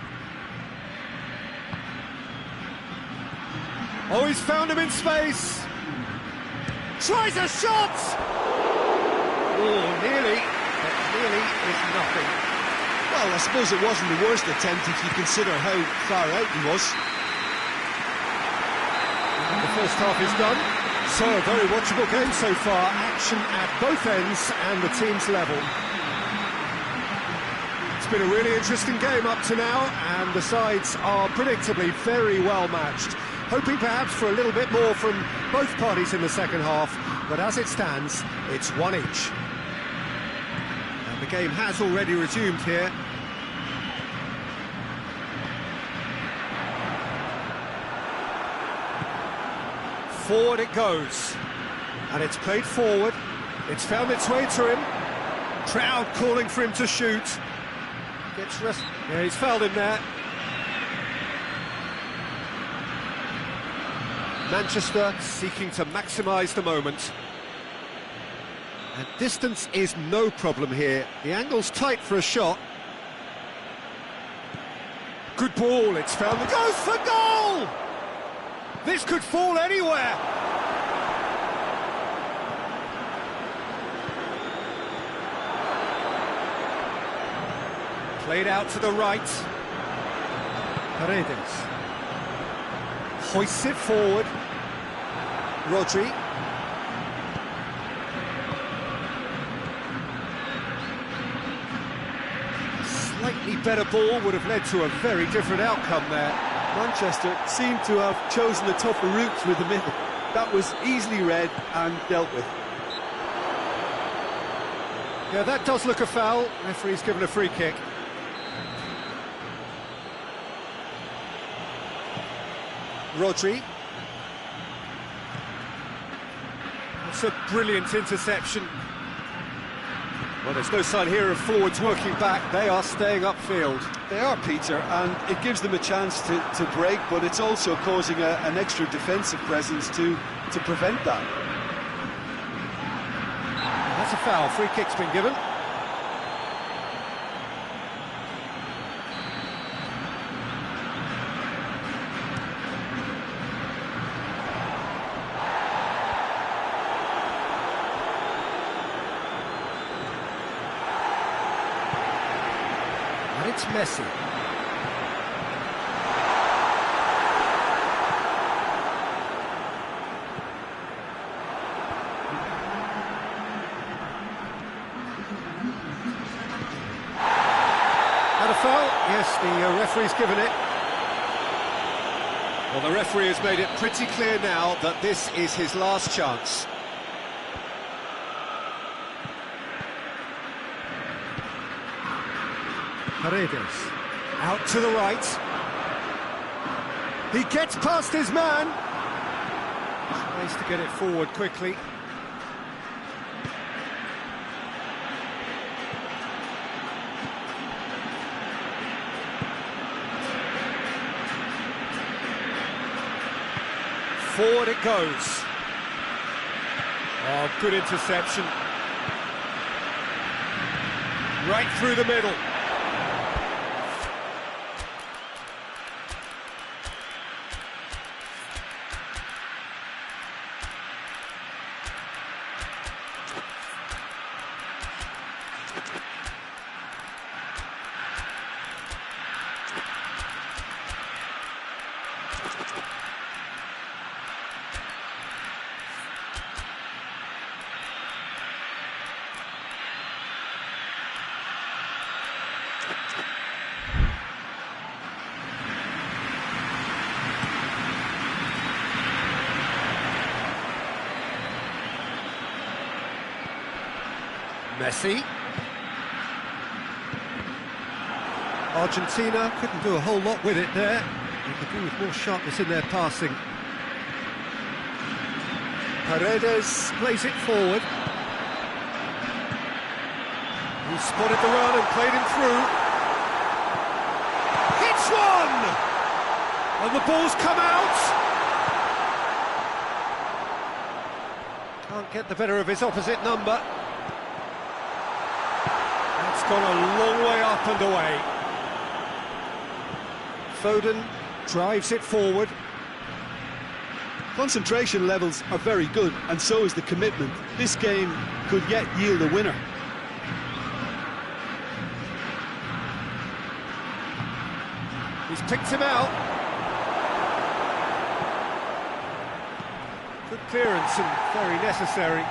Oh, he's found him in space. Tries a shot! Oh, nearly, but nearly is nothing.
Well, I suppose it wasn't the worst attempt if you consider how far out he was.
And the first half is done. So, a very watchable game so far. Action at both ends and the team's level. It's been a really interesting game up to now, and the sides are predictably very well matched. Hoping perhaps for a little bit more from both parties in the second half, but as it stands, it's one each. And the game has already resumed here. Forward it goes, and it's played forward. It's found its way to him. Crowd calling for him to shoot. Gets rest. Yeah, he's fouled him there. Manchester seeking to maximise the moment. And distance is no problem here. The angle's tight for a shot. Good ball, it's found. It goes for goal! This could fall anywhere. Played out to the right. Paredes. Hoists it forward. Rodri. A slightly better ball would have led to a very different outcome there.
Manchester seemed to have chosen the tougher route through the middle. That was easily read and dealt with.
Yeah, that does look a foul. Referee's given a free kick. Rodri. That's a brilliant interception. Well, there's no sign here of forwards working back. They are staying upfield.
They are, Peter, and it gives them a chance to break, but it's also causing an extra defensive presence to prevent that.
That's a foul. Free kick's been given. It's Messi. Had a foul? Yes, the referee's given it. Well, the referee has made it pretty clear now that this is his last chance. Paredes, out to the right. He gets past his man. Tries to get it forward quickly. Forward it goes. Oh, good interception. Right through the middle. Messi. Argentina couldn't do a whole lot with it there. They could do with more sharpness in their passing. Paredes plays it forward. He spotted the run and played him through. Hits one! And the ball's come out! Can't get the better of his opposite number. That's gone a long way up and away. Foden drives it forward.
Concentration levels are very good, and so is the commitment. This game could yet yield a winner.
He's picked him out. Good clearance and very necessary.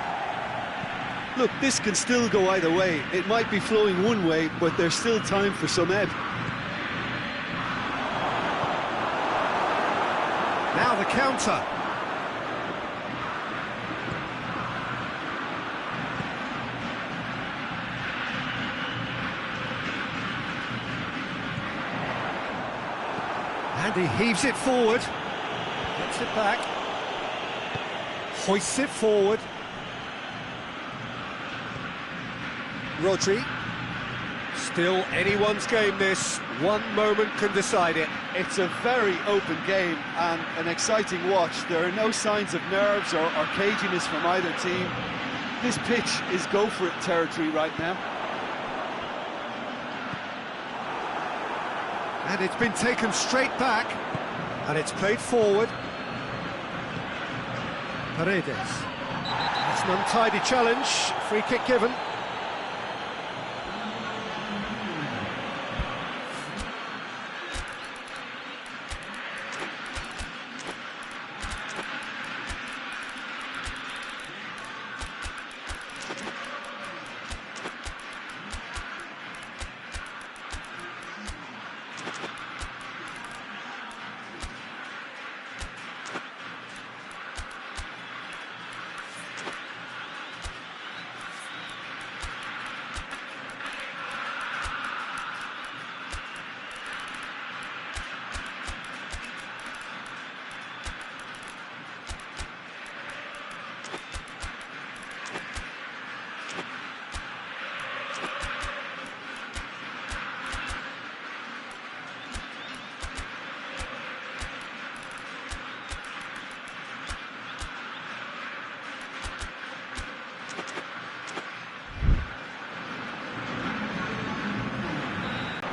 Look, this can still go either way. It might be flowing one way, but there's still time for some ebb.
Now the counter. And he heaves it forward. Gets it back. Hoists it forward. Rodri. Still anyone's game this. One moment can decide it.
It's a very open game and an exciting watch. There are no signs of nerves or caginess from either team. This pitch is go-for-it territory right now.
And it's been taken straight back. And it's played forward. Paredes. That's an untidy challenge. Free kick given.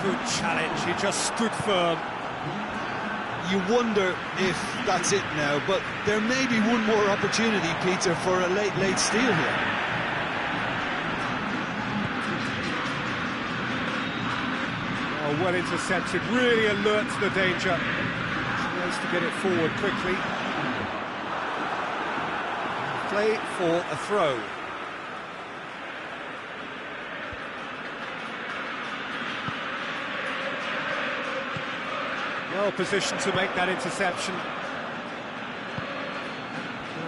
Good challenge, he just stood firm.
You wonder if that's it now, but there may be one more opportunity, Peter, for a late steal here.
Oh, well intercepted, really alert to the danger. Tries to get it forward quickly. Play for a throw. Well positioned to make that interception.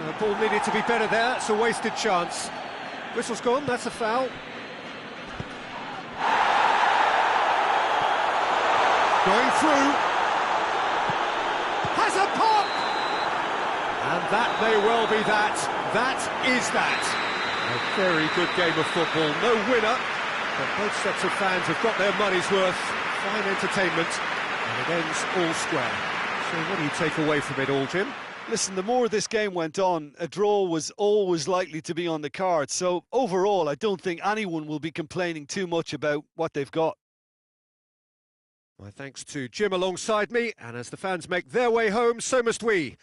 The ball needed to be better there, it's a wasted chance. Whistle's gone, that's a foul. Going through. Has a pop! And that may well be that. That is that. A very good game of football. No winner, but both sets of fans have got their money's worth. Fine entertainment. And it ends all square. So what do you take away from it all, Jim?
Listen, the more this game went on, a draw was always likely to be on the cards. So overall, I don't think anyone will be complaining too much about what they've got.
My thanks to Jim alongside me, and as the fans make their way home, so must we.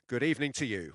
Good evening to you.